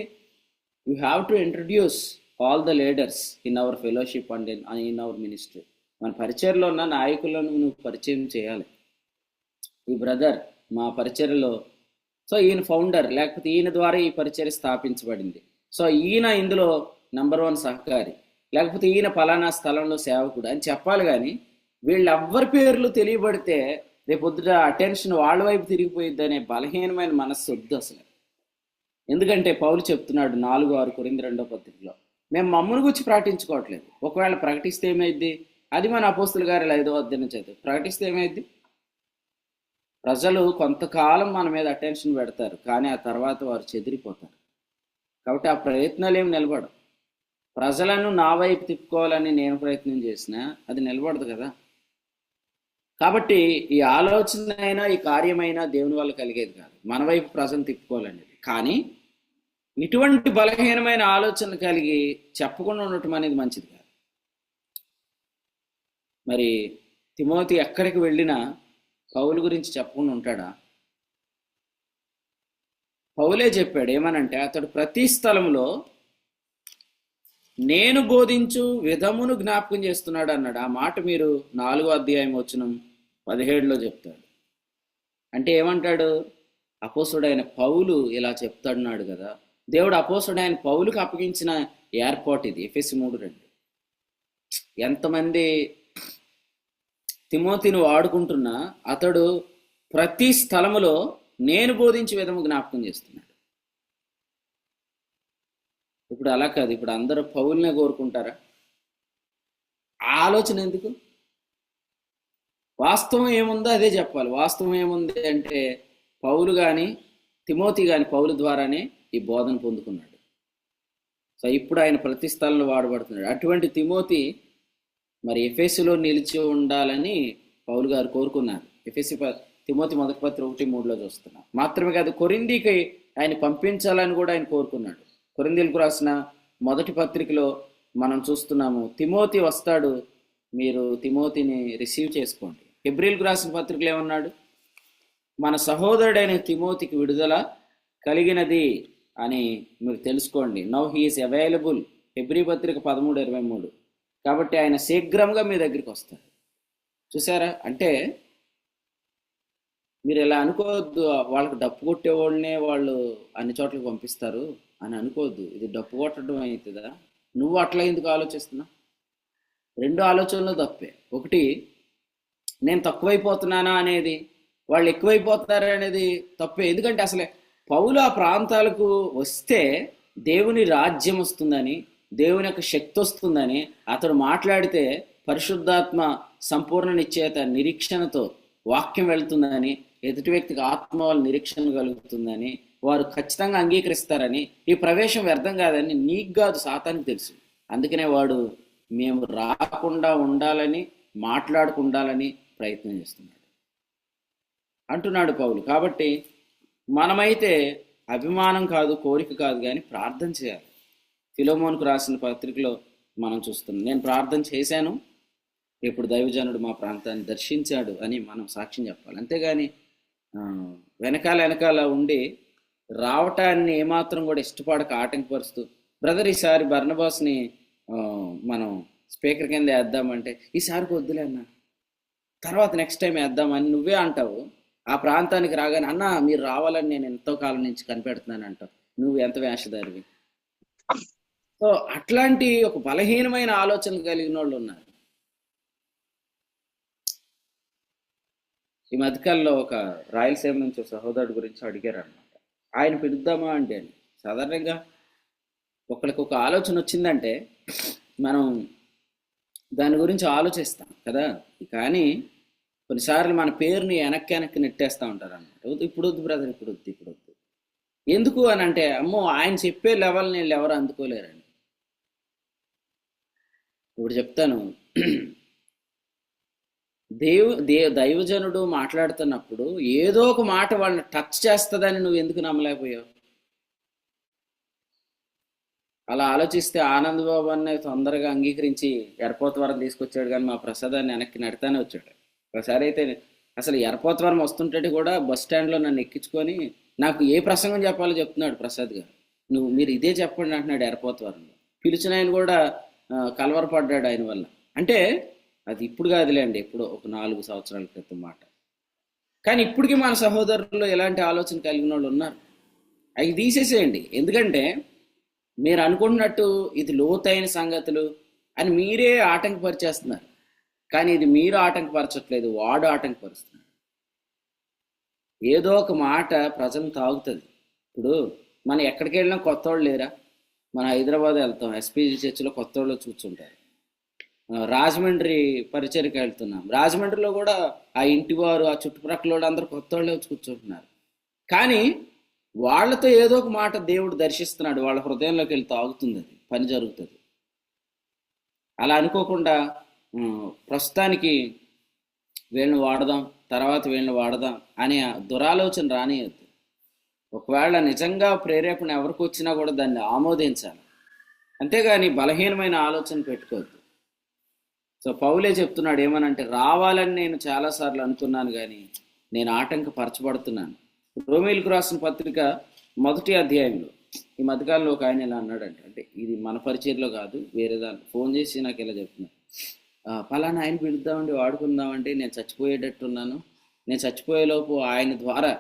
you have to introduce all the leaders in our fellowship and in our ministry. మన పరిచర్లో ఉన్న నాయకులను నువ్వు పరిచయం చేయాలి. ఈ బ్రదర్ మా పరిచర్లో, సో ఈయన ఫౌండర్, లేకపోతే ఈయన ద్వారా ఈ పరిచర్య స్థాపించబడింది, సో ఈయన ఇందులో నంబర్ 1 సహకారి, లేకపోతే ఈయన పలానా స్థలంలో సేవకుడు అని చెప్పాలి. కానీ వీళ్ళెవ్వరి పేర్లు తెలియబడితే రేపొద్దుట అటెన్షన్ వాళ్ళ వైపు తిరిగిపోయిద్ది అనే బలహీనమైన మనస్సు వద్దు అసలు. ఎందుకంటే పౌలు చెప్తున్నాడు 4:6 కొరింథీ 2వ పత్రికలో, మేము మమ్మల్ని గురించి ప్రకటించుకోవట్లేదు. ఒకవేళ ప్రకటిస్తే ఏమైద్ది? అది మన అపోస్తల కార్యాలు 5వ అధ్యాయం చదువు. ప్రకటిస్తే ఏమైద్ది? ప్రజలు కొంతకాలం మన మీద అటెన్షన్ పెడతారు, కానీ ఆ తర్వాత వారు చెదిరిపోతారు. కాబట్టి ఆ ప్రయత్నాలు ఏమి నిలబడవు. ప్రజలను నా వైపు తిప్పుకోవాలని నేను ప్రయత్నం చేసినా అది నిలబడదు కదా. కాబట్టి ఈ ఆలోచన అయినా ఈ కార్యమైనా దేవుని వల్ల కలిగేది కాదు, మన వైపు ప్రజలను తిప్పుకోవాలనేది. కానీ ఇటువంటి బలహీనమైన ఆలోచన కలిగి చెప్పకుండా ఉండటం అనేది మంచిది కాదు. మరి తిమోతి ఎక్కడికి వెళ్ళినా పౌలు గురించి చెప్పకుండా ఉంటాడా? పౌలే చెప్పాడు ఏమనంటే, అతడు ప్రతి స్థలంలో నేను బోధించు విధమును జ్ఞాపకం చేస్తున్నాడు అన్నాడు. ఆ మాట మీరు 4వ అధ్యాయం వచనం 17లో చెప్తాడు. అంటే ఏమంటాడు? అపోస్తుడైన పౌలు ఇలా చెప్తాడున్నాడు కదా. దేవుడు అపోస్తుడైన పౌలుకు అప్పగించిన ఏర్పాటు ఇది. ఎఫెసీ 3:2. ఎంతమంది తిమోతిని వాడుకుంటున్నా అతడు ప్రతి స్థలములో నేను బోధించే విధము జ్ఞాపకం చేస్తున్నాడు. ఇప్పుడు అలా కాదు. ఇప్పుడు అందరూ పౌలునే కోరుకుంటారా? ఆ ఆలోచన ఎందుకు? వాస్తవం ఏముందో అదే చెప్పాలి. వాస్తవం ఏముంది అంటే, పౌలు కానీ తిమోతి కానీ పౌలు ద్వారానే ఈ బోధన పొందుకున్నాడు. సో ఇప్పుడు ఆయన ప్రతి స్థలంలో వాడబడుతున్నాడు. అటువంటి తిమోతి మరి ఎఫెసులో నిలిచి ఉండాలని పౌలు గారు కోరుకున్నారు. తిమోతి 1 పత్రిక 1:3లో చూస్తున్నాం. మాత్రమే కాదు, కొరింథీకి ఆయన పంపించాలని కూడా ఆయన కోరుకున్నాడు. కొరింథీయులకు రాసిన 1 పత్రికలో మనం చూస్తున్నాము, తిమోతి వస్తాడు, మీరు తిమోతిని రిసీవ్ చేసుకోండి. హెబ్రీయులకు రాసిన పత్రికలో ఏమన్నాడు? మన సహోదరుడైన తిమోతికి విడుదల కలిగినది అని మీరు తెలుసుకోండి. Now he is available. Hebrew పత్రిక 13:23. కాబట్టి ఆయన శీఘ్రంగా మీ దగ్గరికి వస్తాడు. చూసారా? అంటే మీరు ఇలా అనుకోవద్దు, వాళ్ళకి డప్పు కొట్టేవాళ్ళనే వాళ్ళు అన్ని చోట్లకి పంపిస్తారు అని అనుకోవద్దు. ఇది డప్పు కొట్టడం అవుతుందా? నువ్వు అట్లా ఎందుకు ఆలోచిస్తున్నావు? 2 ఆలోచనలు తప్పే. ఒకటి, నేను తక్కువైపోతున్నానా అనేది, వాళ్ళు ఎక్కువైపోతున్నారా అనేది తప్పే. ఎందుకంటే అసలే పౌలు ఆ ప్రాంతాలకు వస్తే దేవుని రాజ్యం వస్తుందని, దేవుని యొక్క శక్తి వస్తుందని, అతడు మాట్లాడితే పరిశుద్ధాత్మ సంపూర్ణ నిశ్చయత నిరీక్షణతో వాక్యం వెళ్తుందని, ఎదుటి వ్యక్తికి ఆత్మ వాళ్ళ నిరీక్షణ కలుగుతుందని, వారు ఖచ్చితంగా అంగీకరిస్తారని, ఈ ప్రవేశం వ్యర్థం కాదని నీకు కాదు సాతానికి తెలుసు. అందుకనే వాడు మేము రాకుండా ఉండాలని, మాట్లాడుకుండాలని ప్రయత్నం చేస్తున్నాడు అంటున్నాడు పౌలు. కాబట్టి మనమైతే అభిమానం కాదు, కోరిక కాదు, కానీ ప్రార్థన చేయాలి. ఫిలోమోనుకు రాసిన పత్రికలో మనం చూస్తున్నాం, నేను ప్రార్థన చేశాను, ఇప్పుడు దైవజనుడు మా ప్రాంతాన్ని దర్శించాడు అని మనం సాక్ష్యం చెప్పాలి. అంతేగాని వెనకాల ఉండి రావటాన్ని ఏమాత్రం కూడా ఇష్టపడక ఆటంకపరుస్తూ, బ్రదర్ ఈసారి బర్నబాస్ని మనం స్పీకర్ కింద వేద్దామంటే, ఈసారికి వద్దులే అన్న, తర్వాత నెక్స్ట్ టైం వేద్దామని నువ్వే అంటావు. ఆ ప్రాంతానికి రాగానే, అన్న మీరు రావాలని నేను ఎంతో కాలం నుంచి కనిపెడుతున్నాను అంటావు. నువ్వు ఎంత వేషధారివి. సో అట్లాంటి ఒక బలహీనమైన ఆలోచనలు కలిగిన వాళ్ళు ఉన్నారు. ఈ మధ్యకాలంలో ఒక రాయలసీమ నుంచి సహోదరుడు గురించి అడిగారు అనమాట. ఆయన పిలుద్దామా అంటే, సాధారణంగా ఒకరికి ఒక ఆలోచన వచ్చిందంటే మనం దాని గురించి ఆలోచిస్తాం కదా. కానీ కొన్నిసార్లు మన పేరుని వెనక్కి నెట్టేస్తూ ఉంటారు అన్నమాట. ఇప్పుడు వద్దు బ్రదర్, ఇప్పుడు వద్దు. ఎందుకు అని అంటే, అమ్మో ఆయన చెప్పే లెవెల్ నేను ఎవరు అందుకోలేరండి. ఇప్పుడు చెప్తాను, దైవజనుడు మాట్లాడుతున్నప్పుడు ఏదో ఒక మాట వాళ్ళని టచ్ చేస్తుందని నువ్వు ఎందుకు నమ్మలేకపోయావు? అలా ఆలోచిస్తే ఆనంద్ బాబు అనే తొందరగా అంగీకరించి ఎర్పోతవరం తీసుకొచ్చాడు, కానీ మా ప్రసాదాన్ని వెనక్కి నడతానే వచ్చాడు. ఒకసారి అయితే అసలు ఎర్పోతవరం వస్తుంటే కూడా బస్ స్టాండ్లో నన్ను ఎక్కించుకొని నాకు ఏ ప్రసంగం చెప్పాలో చెప్తున్నాడు ప్రసాద్ గారు. మీరు ఇదే చెప్పండి అంటున్నాడు ఎర్పోతవరంలో. పిలిచిన ఆయన కూడా కలవరపడ్డాడు ఆయన వల్ల. అంటే అది ఇప్పుడు కాదులేండి, ఎప్పుడో ఒక 4 సంవత్సరాల క్రితం మాట. కానీ ఇప్పటికీ మన సహోదరుల్లో ఎలాంటి ఆలోచన కలిగిన వాళ్ళు ఉన్నారు. అవి తీసేసేయండి. ఎందుకంటే మీరు అనుకుంటున్నట్టు ఇది లోతైన సంగతులు అని మీరే ఆటంకపరిచేస్తున్నారు. కానీ ఇది మీరు ఆటంకపరచట్లేదు, వాడు ఆటంకపరుస్తున్నాడు. ఏదో ఒక మాట ప్రజలను తాగుతుంది. ఇప్పుడు మనం ఎక్కడికి వెళ్ళినా కొత్త వాళ్ళు లేరా? మన హైదరాబాద్ వెళ్తాం, ఎస్పీజీ చర్చిలో కొత్త వాళ్ళు కూర్చుంటారు. రాజమండ్రి పరిచయకి వెళ్తున్నాం, రాజమండ్రిలో కూడా ఆ ఇంటి వారు, ఆ చుట్టుప్రక్కల వాళ్ళు అందరూ కొత్త వాళ్ళే వచ్చి కూర్చుంటున్నారు. కానీ వాళ్ళతో ఏదో ఒక మాట దేవుడు దర్శిస్తున్నాడు, వాళ్ళ హృదయంలోకి వెళ్ళి తాగుతుంది, అది పని జరుగుతుంది. అలా అనుకోకుండా ప్రస్తుతానికి వీళ్ళని వాడదాం, తర్వాత వీళ్ళని వాడదాం అనే దురాలోచన రానియద్దు. ఒకవేళ నిజంగా ప్రేరేపణ ఎవరికి వచ్చినా కూడా దాన్ని ఆమోదించాలి, అంతేగాని బలహీనమైన ఆలోచన పెట్టుకోవద్దు. సో పౌలే చెప్తున్నాడు ఏమనంటే, రావాలని నేను చాలాసార్లు అనుకున్నాను కానీ నేను ఆటంకపరచబడుతున్నాను. రోమీలకు రాసిన పత్రిక 1వ అధ్యాయంలో ఈ మధ్యకాలంలో ఒక ఆయన ఇలా అన్నాడంటే, అంటే ఇది మన పరిచయంలో కాదు, వేరే దాన్ని ఫోన్ చేసి నాకు ఇలా చెప్తున్నాను, పలానా ఆయన పిలుద్దామండి వాడుకుందామంటే నేను చచ్చిపోయేటట్టున్నాను, నేను చచ్చిపోయేలోపు ఆయన ద్వారా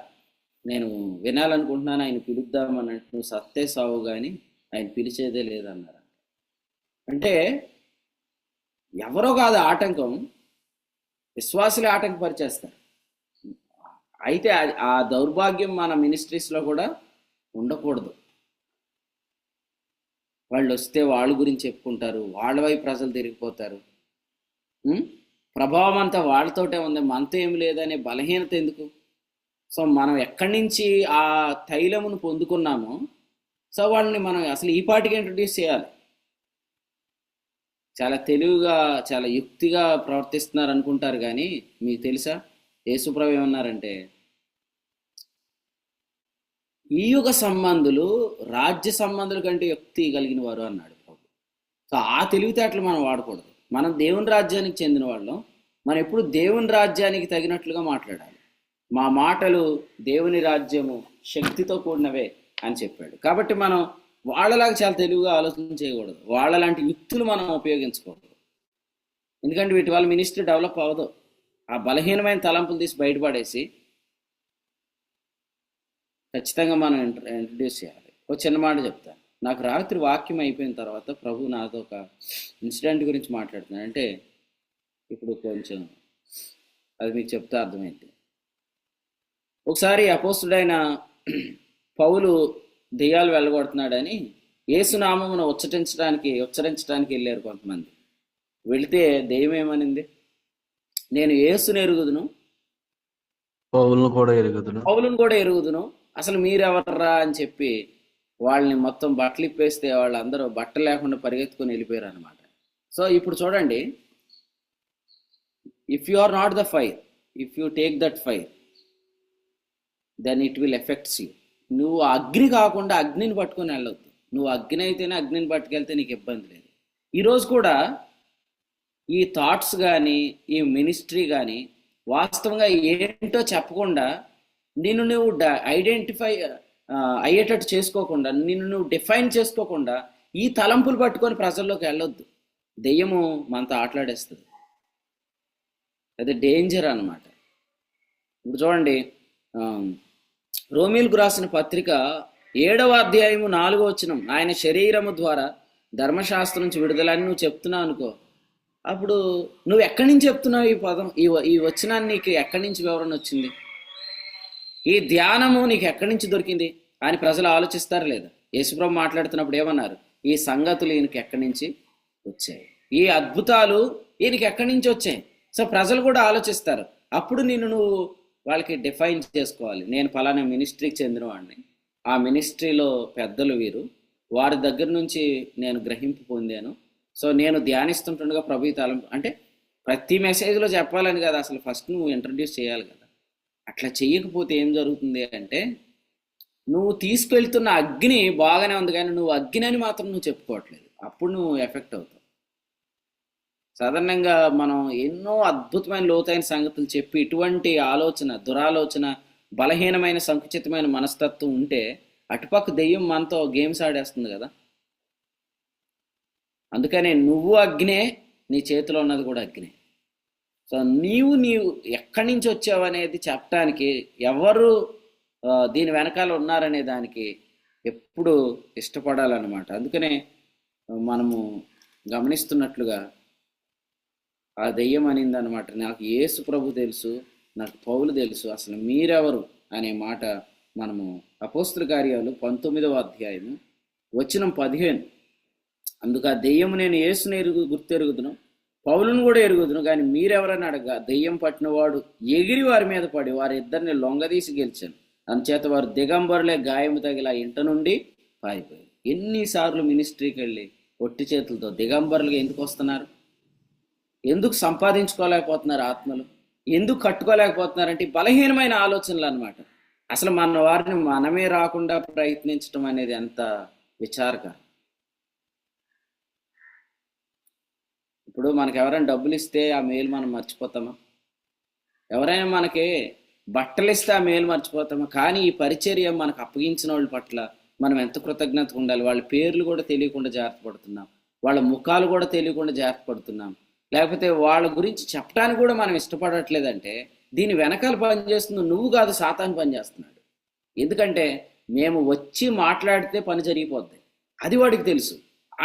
నేను వినాలనుకుంటున్నాను, ఆయన పిలుద్దామన్నట్టు, నువ్వు సత్తే సావు కానీ ఆయన పిలిచేదే లేదన్నారు. అంటే ఎవరో కాదు ఆటంకం, విశ్వాసులే ఆటంకపరిచేస్తారు. అయితే ఆ దౌర్భాగ్యం మన మినిస్ట్రీస్లో కూడా ఉండకూడదు. వాళ్ళు వస్తే వాళ్ళ గురించి చెప్పుకుంటారు, వాళ్ళ వైపు ప్రజలు తిరిగిపోతారు. ప్రభావం అంతా వాళ్ళతోటే ఉంది, మనతో ఏమి లేదనే బలహీనత ఎందుకు? సో మనం ఎక్కడి నుంచి ఆ తైలమును పొందుకున్నామో, సో వాళ్ళని మనం అసలు ఈ పాటికి ఇంట్రడ్యూస్ చేయాలి. చాలా తెలివిగా చాలా యుక్తిగా ప్రవర్తిస్తున్నారు అనుకుంటారు, కానీ మీకు తెలుసా యేసుప్రభు ఏమన్నారంటే, ఈ యుగ సంబంధులు రాజ్య సంబంధుల కంటే యుక్తి కలిగిన వారు అన్నాడు ప్రభు. సో ఆ తెలివితేటలు మనం వాడకూడదు. మనం దేవుని రాజ్యానికి చెందిన వాళ్ళం, మనం ఎప్పుడు దేవుని రాజ్యానికి తగినట్లుగా మాట్లాడాలి. మా మాటలు దేవుని రాజ్యము శక్తితో కూడినవే అని చెప్పాడు. కాబట్టి మనం వాళ్ళలాగా చాలా తెలివిగా ఆలోచన చేయకూడదు, వాళ్ళలాంటి యుక్తులు మనం ఉపయోగించకూడదు. ఎందుకంటే వీటి వల్ల మినిస్ట్రీ డెవలప్ అవ్వదు. ఆ బలహీనమైన తలంపులు తీసి బయటపడేసి ఖచ్చితంగా మనం ఇంట్రడ్యూస్ చేయాలి. ఒక చిన్న మాట చెప్తాను. నాకు రాత్రి వాక్యం అయిపోయిన తర్వాత ప్రభు నాతో ఒక ఇన్సిడెంట్ గురించి మాట్లాడుతున్నాను. అంటే ఇప్పుడు కొంచెం అది మీకు చెప్తే అర్థమైంది. ఒకసారి అపోస్తుడైన పౌలు దెయ్యాలు వెళ్ళగొడుతున్నాడని యేసునామమును ఉచ్చరించడానికి వెళ్ళారు కొంతమంది. వెళితే దెయ్యం ఏమనింది, నేను యేసును ఎరుగుదును, పౌలును కూడా ఎరుగుదును, అసలు మీరెవర్రా అని చెప్పి వాళ్ళని మొత్తం బట్టలు ఇప్పేస్తే వాళ్ళందరూ బట్టలు లేకుండా పరిగెత్తుకొని వెళ్ళిపోయారు అనమాట. సో ఇప్పుడు చూడండి, if you are not the fire, if you take that fire, then it will effects you. నువ్వు అగ్ని కాకుండా అగ్నిని పట్టుకొని వెళ్ళొద్దు. నువ్వు అగ్ని అయితేనే అగ్నిని పట్టుకెళ్తే నీకు ఇబ్బంది లేదు. ఈరోజు కూడా ఈ థాట్స్ కానీ ఈ మినిస్ట్రీ కానీ వాస్తవంగా ఏంటో చెప్పకుండా, నిన్ను నువ్వు ఐడెంటిఫై అయ్యేటట్టు చేసుకోకుండా, నిన్ను నువ్వు డిఫైన్ చేసుకోకుండా ఈ తలంపులు పట్టుకొని ప్రజల్లోకి వెళ్ళొద్దు. దెయ్యము మనతో ఆటలాడేస్తుంది. అది డేంజర్ అన్నమాట. ఇప్పుడు చూడండి, రోమీలకు రాసిన పత్రిక 7వ అధ్యాయము 4వ వచనం, ఆయన శరీరము ద్వారా ధర్మశాస్త్రం నుంచి విడుదలని నువ్వు చెప్తున్నావు అనుకో, అప్పుడు నువ్వు ఎక్కడి నుంచి చెప్తున్నావు ఈ పదం, ఈ వచనాన్ని నీకు ఎక్కడి నుంచి వివరణ వచ్చింది, ఈ ధ్యానము నీకు ఎక్కడి నుంచి దొరికింది అని ప్రజలు ఆలోచిస్తారు లేదా? యేసుప్రభు మాట్లాడుతున్నప్పుడు ఏమన్నారు, ఈ సంగతులు ఈయనకి ఎక్కడి నుంచి వచ్చాయి, ఈ అద్భుతాలు ఈయనకి ఎక్కడి నుంచి వచ్చాయి. సో ప్రజలు కూడా ఆలోచిస్తారు. అప్పుడు నువ్వు వాళ్ళకి డిఫైన్ చేసుకోవాలి, నేను పలానా మినిస్ట్రీకి చెందిన వాడిని, ఆ మినిస్ట్రీలో పెద్దలు వీరు, వారి దగ్గర నుంచి నేను గ్రహింపు పొందాను. సో నేను ధ్యానిస్తుంటుండగా ప్రభు తలంపు, అంటే ప్రతి మెసేజ్లో చెప్పాలని కదా, అసలు ఫస్ట్ నువ్వు ఇంట్రడ్యూస్ చేయాలి కదా. అట్లా చెయ్యకపోతే ఏం జరుగుతుంది అంటే, నువ్వు తీసుకెళ్తున్న అగ్ని బాగానే ఉంది కానీ నువ్వు అగ్ని అని మాత్రం నువ్వు చెప్పుకోవట్లేదు, అప్పుడు నువ్వు ఎఫెక్ట్ అవుతావు. సాధారణంగా మనం ఎన్నో అద్భుతమైన లోతైన సంగతులు చెప్పి ఇటువంటి ఆలోచన, దురాలోచన, బలహీనమైన సంకుచితమైన మనస్తత్వం ఉంటే అటుపక్క దెయ్యం మనతో గేమ్స్ ఆడేస్తుంది కదా. అందుకనే నువ్వు అగ్నే, నీ చేతిలో ఉన్నది కూడా అగ్నే. సో నీవు ఎక్కడి నుంచి వచ్చావు అనేది చెప్పడానికి, ఎవరు దీని వెనకాల ఉన్నారనే దానికి ఎప్పుడు ఇష్టపడాలన్నమాట. అందుకనే మనము గమనిస్తున్నట్లుగా ఆ దెయ్యం అనింది అనమాట, నాకు యేసు ప్రభు తెలుసు, నాకు పౌలు తెలుసు, అసలు మీరెవరు అనే మాట మనము అపోస్తుల కార్యాలు 19వ అధ్యాయము వచనం 15, అందుకు ఆ దెయ్యము నేను యేసుని గుర్తెరుగుదును, పౌలును కూడా ఎరుగుదును, కానీ మీరెవరని అడగా దెయ్యం పట్టినవాడు ఎగిరి వారి మీద పడి వారిద్దరిని లొంగదీసి గెలిచాను, అందుచేత వారు దిగంబరులే గాయము తగిలి ఆ ఇంట నుండి పారిపోయారు. ఎన్నిసార్లు మినిస్ట్రీకి వెళ్ళి ఒట్టి చేతులతో దిగంబరులుగా ఎందుకు వస్తున్నారు? ఎందుకు సంపాదించుకోలేకపోతున్నారు ఆత్మలు? ఎందుకు కట్టుకోలేకపోతున్నారంటే బలహీనమైన ఆలోచనలు అనమాట. అసలు మన వారిని మనమే రాకుండా ప్రయత్నించడం అనేది ఎంత విచారకరం. ఇప్పుడు మనకు ఎవరైనా డబ్బులు ఇస్తే ఆ మేలు మనం మర్చిపోతామా? ఎవరైనా మనకి బట్టలు ఇస్తే ఆ మేలు మర్చిపోతామా? కానీ ఈ పరిచర్య మనకు అప్పగించిన వాళ్ళ పట్ల మనం ఎంత కృతజ్ఞత ఉండాలి. వాళ్ళ పేర్లు కూడా తెలియకుండా జాగ్రత్త పడుతున్నాం, వాళ్ళ ముఖాలు కూడా తెలియకుండా జాగ్రత్త పడుతున్నాం, లేకపోతే వాళ్ళ గురించి చెప్పడానికి కూడా మనం ఇష్టపడట్లేదంటే దీని వెనకాల పనిచేస్తుంది నువ్వు కాదు, సాతాను పనిచేస్తున్నాడు. ఎందుకంటే మేము వచ్చి మాట్లాడితే పని జరిగిపోద్ది, అది వాడికి తెలుసు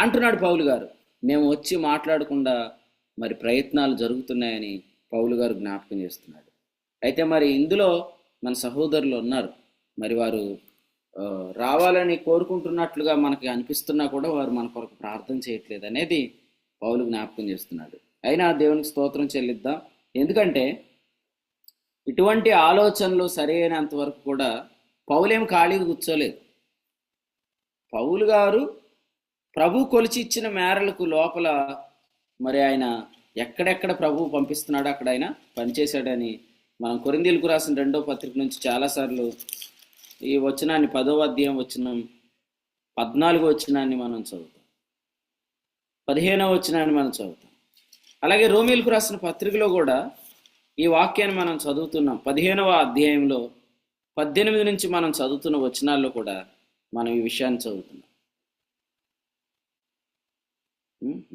అంటున్నాడు పౌలు గారు. మేము వచ్చి మాట్లాడకుండా మరి ప్రయత్నాలు జరుగుతున్నాయని పౌలు గారు జ్ఞాపకం చేస్తున్నాడు. అయితే మరి ఇందులో మన సహోదరులు ఉన్నారు, మరి వారు రావాలని కోరుకుంటున్నట్లుగా మనకి అనిపిస్తున్నా కూడా వారు మన కొరకు ప్రార్థన చేయట్లేదు అనేది పౌలు జ్ఞాపకం చేస్తున్నాడు. అయినా దేవునికి స్తోత్రం చెల్లిద్దాం. ఎందుకంటే ఇటువంటి ఆలోచనలు సరైనంత వరకు కూడా పౌలేం ఖాళీగా కూర్చోలేదు. పౌలు గారు ప్రభు కొలిచి ఇచ్చిన మేరలకు లోపల మరి ఆయన ఎక్కడెక్కడ ప్రభు పంపిస్తున్నాడో అక్కడ ఆయన పనిచేశాడని మనం కొరింథీయులకు రాసిన 2వ పత్రిక నుంచి చాలాసార్లు ఈ వచనాన్ని 10వ అధ్యాయం వచనం 14వ వచనాన్ని మనం చదువుతాం, 15వ వచనాన్ని మనం చదువుతాం. అలాగే రోమీయులకు రాసిన పత్రికలో కూడా ఈ వాక్యాన్ని మనం చదువుతున్నాం. 15వ అధ్యాయంలో 18 నుంచి మనం చదువుతున్న వచనాల్లో కూడా మనం ఈ విషయాన్ని చదువుతున్నాం.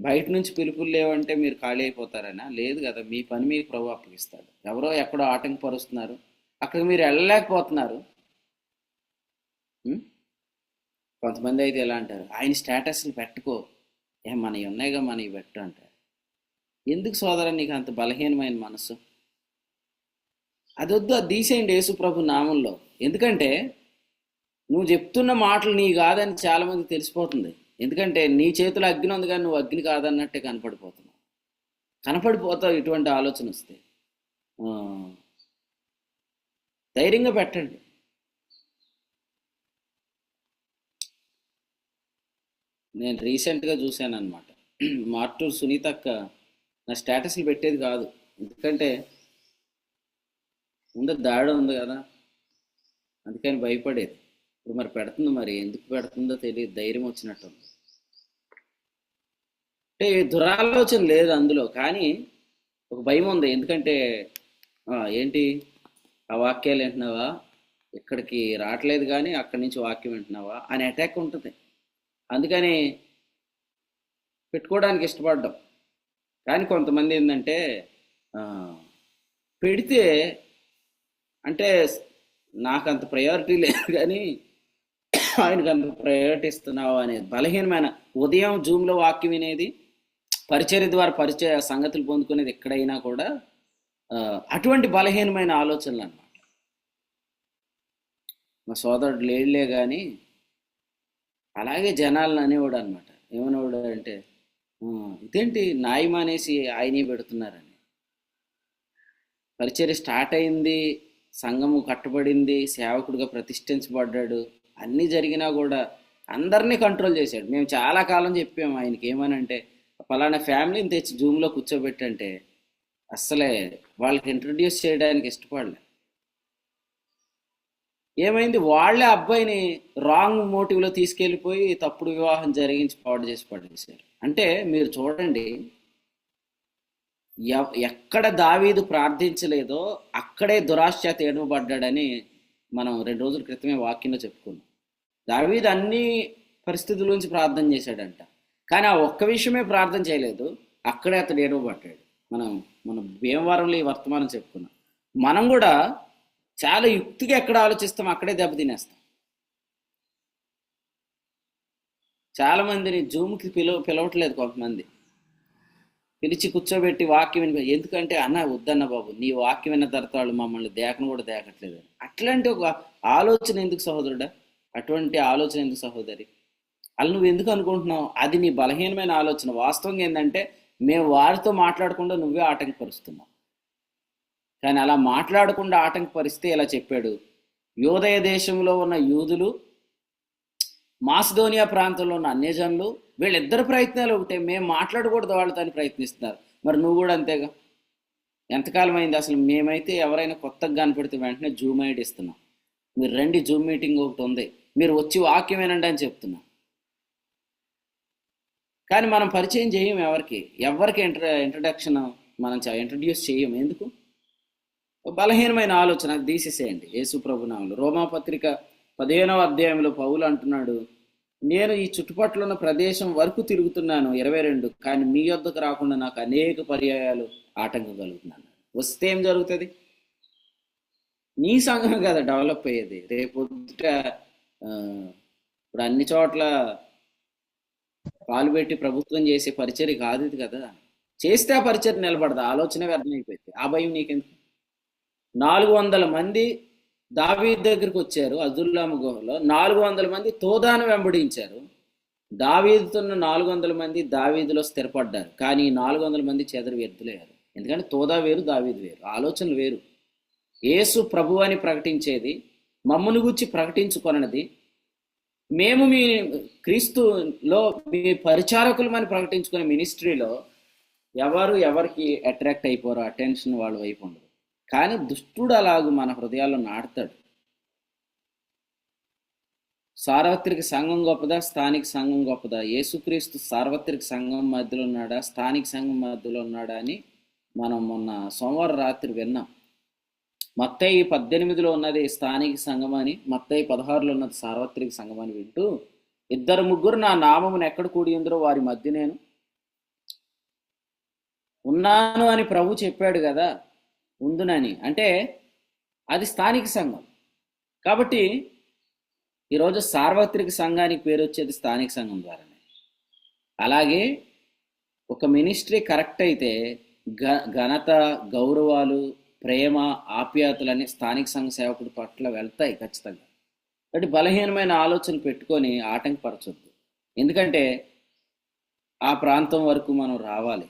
బయట నుంచి పిలుపులు లేవంటే మీరు ఖాళీ అయిపోతారనా? లేదు కదా, మీ పని మీకు ప్రభు అప్పగిస్తాడు. ఎవరో ఎక్కడో ఆటంకపరుస్తున్నారు, అక్కడికి మీరు వెళ్ళలేకపోతున్నారు. కొంతమంది అయితే ఎలా అంటారు, ఆయన స్టేటస్ని పెట్టుకో, మనవి ఉన్నాయిగా మనవి పెట్టు అంటారు. ఎందుకు సోదరా నీకు అంత బలహీనమైన మనసు? అది వద్దు, అది తీసేయండి యేసు ప్రభు నామంలో. ఎందుకంటే నువ్వు చెప్తున్న మాటలు నీ కాదని చాలామంది తెలిసిపోతుంది. ఎందుకంటే నీ చేతిలో అగ్ని ఉంది కానీ నువ్వు అగ్ని కాదన్నట్టే కనపడిపోతావు ఇటువంటి ఆలోచన వస్తే. ధైర్యంగా పెట్టండి. నేను రీసెంట్గా చూశాను అనమాట, మార్టూర్ సునీతక్క నా స్టేటస్లు పెట్టేది కాదు, ఎందుకంటే ముందు దాడి ఉంది కదా, అందుకని భయపడేది. ఇప్పుడు మరి పెడుతుంది, మరి ఎందుకు పెడుతుందో తెలియదు, ధైర్యం వచ్చినట్టుంది. అంటే దురాలోచన లేదు అందులో, కానీ ఒక భయం ఉంది. ఎందుకంటే ఏంటి ఆ వాక్యాలు వింటున్నావా, ఇక్కడికి రావట్లేదు కానీ అక్కడి నుంచి వాక్యం వింటున్నావా అని అటాక్ ఉంటుంది. అందుకని పెట్టుకోవడానికి ఇష్టపడ్డాం. కానీ కొంతమంది ఏంటంటే పెడితే అంటే నాకు అంత ప్రయారిటీ లేదు కానీ ఆయనకు అంత ప్రయారిటీ ఇస్తున్నావు అనేది బలహీనమైన. ఉదయం జూమ్లో వాక్యం వినేది, పరిచర్య ద్వారా పరిచయ సంగతులు పొందుకునేది ఎక్కడైనా కూడా అటువంటి బలహీనమైన ఆలోచనలు అన్నమాట. మా సోదరుడు లేడులే కానీ అలాగే జనాలను అనేవాడు అనమాట. ఏమనేవాడు అంటే, ఇదేంటి నాయం అనేసి ఆయనే పెడుతున్నారని. పరిచర్య స్టార్ట్ అయింది, సంఘము కట్టబడింది, సేవకుడిగా ప్రతిష్ఠించబడ్డాడు, అన్నీ జరిగినా కూడా అందరినీ కంట్రోల్ చేశాడు. మేము చాలా కాలం చెప్పాము ఆయనకి, ఏమనంటే ఫలానా ఫ్యామిలీని తెచ్చి జూమ్లో కూర్చోబెట్టంటే అస్సలే వాళ్ళకి ఇంట్రడ్యూస్ చేయడానికి ఇష్టపడలే. ఏమైంది, వాళ్ళే అబ్బాయిని రాంగ్ మోటివ్లో తీసుకెళ్ళిపోయి తప్పుడు వివాహం జరిగించి పాడు చేసి పడేశారు. అంటే మీరు చూడండి, ఎక్కడ దావీదు ప్రార్థించలేదో అక్కడే దురాశ్చేత ఏడవబడ్డాడని మనం 2 రోజుల క్రితమే వాక్యంలో చెప్పుకున్నాం. దావీదు అన్ని పరిస్థితుల నుంచి ప్రార్థన చేశాడంట, కానీ ఆ ఒక్క విషయమే ప్రార్థన చేయలేదు, అక్కడే అతడు ఏడవబడ్డాడు. మన భీమవరంలో ఈ వర్తమానం చెప్పుకున్నాం. మనం కూడా చాలా యుక్తిగా ఎక్కడ ఆలోచిస్తాం అక్కడే దెబ్బతినేస్తాం. చాలా మందిని జూమ్కి పిలవట్లేదు, కొంతమంది పిలిచి కూర్చోబెట్టి వాక్యం విని, ఎందుకంటే అన్న వద్దన్న బాబు, నీ వాక్యం విన్న తర్వాత వాళ్ళు మమ్మల్ని దేకను కూడా దేకట్లేదు. అట్లాంటి ఒక ఆలోచన ఎందుకు సహోదరుడా? అటువంటి ఆలోచన ఎందుకు సహోదరి? అలా నువ్వు ఎందుకు అనుకుంటున్నావు? అది నీ బలహీనమైన ఆలోచన. వాస్తవంగా ఏంటంటే మేము వారితో మాట్లాడకుండా నువ్వే ఆటంకపరుస్తున్నావు. కానీ అలా మాట్లాడకుండా ఆటంకపరిస్తే ఇలా చెప్పాడు, యోదయ దేశంలో ఉన్న యూదులు, మాసిదోనియా ప్రాంతంలో ఉన్న అన్యజనులు, వీళ్ళిద్దరు ప్రయత్నాలు ఒకటే, మేము మాట్లాడకూడదు వాళ్ళతో ప్రయత్నిస్తున్నారు. మరి నువ్వు కూడా అంతేగా. ఎంతకాలం అయింది అసలు? మేమైతే ఎవరైనా కొత్తగా కనపడితే వెంటనే జూమ్ ఐడి ఇస్తున్నాం. మీరు రండి, జూమ్ మీటింగ్ ఒకటి ఉంది, మీరు వచ్చి వాక్యం వినండి అని చెప్తున్నా. కానీ మనం పరిచయం చేయం ఎవరికి ఇంట్రడక్షన్ మనం ఇంట్రడ్యూస్ చేయం. ఎందుకు? బలహీనమైన ఆలోచన అది తీసేసేయండి. యేసు ప్రభు నామములో రోమాపత్రిక 15వ అధ్యాయంలో పౌలు అంటున్నాడు, నేను ఈ చుట్టుపక్కల ఉన్న ప్రదేశం వరకు తిరుగుతున్నాను 22, కానీ మీ వద్దకు రాకుండా నాకు అనేక పర్యాయాలు ఆటంకం కలుగుతున్నాను. వస్తే ఏం జరుగుతుంది? నీ సంఘం కదా డెవలప్ అయ్యేది. రేపొద్దుట ఇప్పుడు అన్ని చోట్ల పాలు పెట్టి ప్రభుత్వం చేసే పరిచర్య కాదు ఇది కదా. చేస్తే ఆ పరిచర్య నిలబడదా? ఆలోచన వ్యర్థమైపోయింది. ఆ భయం నీకెందుకు? 400 మంది దావీదు దగ్గరికి వచ్చారు అదుల్లాము గుహలో. 400 మంది తోదాను వెంబడించారు. దావీదుతున్న 400 మంది దావీదులో స్థిరపడ్డారు. కానీ 400 మంది చెదరు వ్యర్థులయ్యారు. ఎందుకంటే తోదా వేరు, దావీదు వేరు, ఆలోచనలు వేరు. యేసు ప్రభు అని ప్రకటించేది, మమ్మును గురించి ప్రకటించుకొనది, మేము మీ క్రీస్తులో మీ పరిచారకులమని ప్రకటించుకునే మినిస్ట్రీలో ఎవరికి అట్రాక్ట్ అయిపోరో, అటెన్షన్ వాళ్ళ వైపు ఉండదు. కానీ దుష్టుడు అలాగూ మన హృదయాల్లో నాటుతాడు. సార్వత్రిక సంఘం గొప్పదా, స్థానిక సంఘం గొప్పదా? యేసుక్రీస్తు సార్వత్రిక సంఘం మధ్యలో ఉన్నాడా, స్థానిక సంఘం మధ్యలో ఉన్నాడా అని మనం మొన్న సోమవారం రాత్రి విన్నాం. మత్తయి 18లో ఉన్నది స్థానిక సంఘం అని, మత్తయి 16లో ఉన్నది సార్వత్రిక సంఘం అని వింటూ, 2-3 నా నామమును ఎక్కడ కూడి ఉందరో వారి మధ్య నేను ఉన్నాను అని ప్రభు చెప్పాడు కదా, ఉందునని. అంటే అది స్థానిక సంఘం. కాబట్టి ఈరోజు సార్వత్రిక సంఘానికి పేరు వచ్చేది స్థానిక సంఘం ద్వారానే. అలాగే ఒక మినిస్ట్రీ కరెక్ట్ అయితే ఘనత, గౌరవాలు, ప్రేమ, ఆప్యాయతలన్నీ స్థానిక సంఘ సేవకుడి పట్ల వెళ్తాయి ఖచ్చితంగా. కాబట్టి బలహీనమైన ఆలోచన పెట్టుకొని ఆటంకపరచొద్దు. ఎందుకంటే ఆ ప్రాంతం వరకు మనం రావాలి,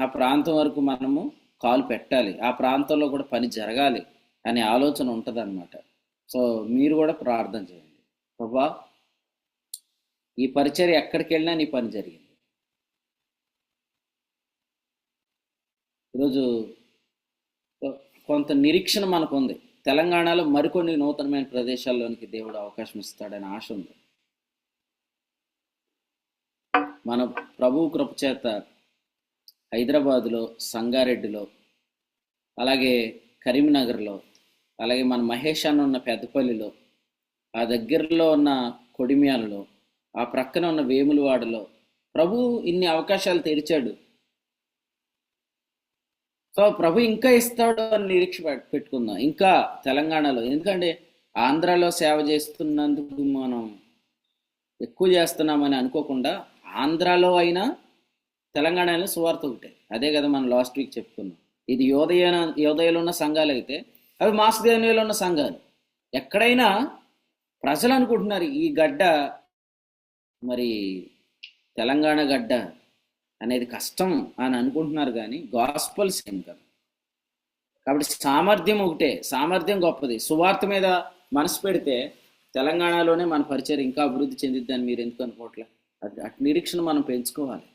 ఆ ప్రాంతం వరకు మనము కాలు పెట్టాలి, ఆ ప్రాంతంలో కూడా పని జరగాలి అనే ఆలోచన ఉంటుంది అన్నమాట. సో మీరు కూడా ప్రార్థన చేయండి, ప్రభా ఈ పరిచర్య ఎక్కడికి వెళ్ళినా నీ పని జరిగింది. ఈరోజు కొంత నిరీక్షణ మనకు ఉంది. తెలంగాణలో మరికొన్ని నూతనమైన ప్రదేశాల్లోనికి దేవుడు అవకాశం ఇస్తాడని ఆశ ఉంది. మన ప్రభు కృప చేత హైదరాబాదులో, సంగారెడ్డిలో, అలాగే కరీంనగర్లో, అలాగే మన మహేష్ అన్న ఉన్న పెద్దపల్లిలో, ఆ దగ్గరలో ఉన్న కొడిమ్యాలలో, ఆ ప్రక్కన ఉన్న వేములవాడలో ప్రభు ఇన్ని అవకాశాలు తెరిచాడు. సో ప్రభు ఇంకా ఇస్తాడు అని నిరీక్ష పెట్టుకుందాం. ఇంకా తెలంగాణలో, ఎందుకంటే ఆంధ్రాలో సేవ చేస్తున్నందుకు మనం ఎక్కువ చేస్తున్నామని అనుకోకుండా ఆంధ్రాలో అయినా తెలంగాణలో సువార్త ఒకటే. అదే కదా మనం లాస్ట్ వీక్ చెప్పుకున్నాం. ఇది యోదయలో ఉన్న సంఘాలు అయితే అవి మాసిదోనియాలో ఉన్న సంఘాలు. ఎక్కడైనా ప్రజలు అనుకుంటున్నారు ఈ గడ్డ మరి తెలంగాణ గడ్డ అనేది కష్టం అని అనుకుంటున్నారు, కానీ గాస్పల్ సేమ్ కదా. కాబట్టి సామర్థ్యం ఒకటే, సామర్థ్యం గొప్పది. సువార్త మీద మనసు పెడితే తెలంగాణలోనే మన పరిచయం ఇంకా అభివృద్ధి చెందిద్దని మీరు ఎందుకు అనుకోవట్లే? అటు నిరీక్షణ మనం పెంచుకోవాలి.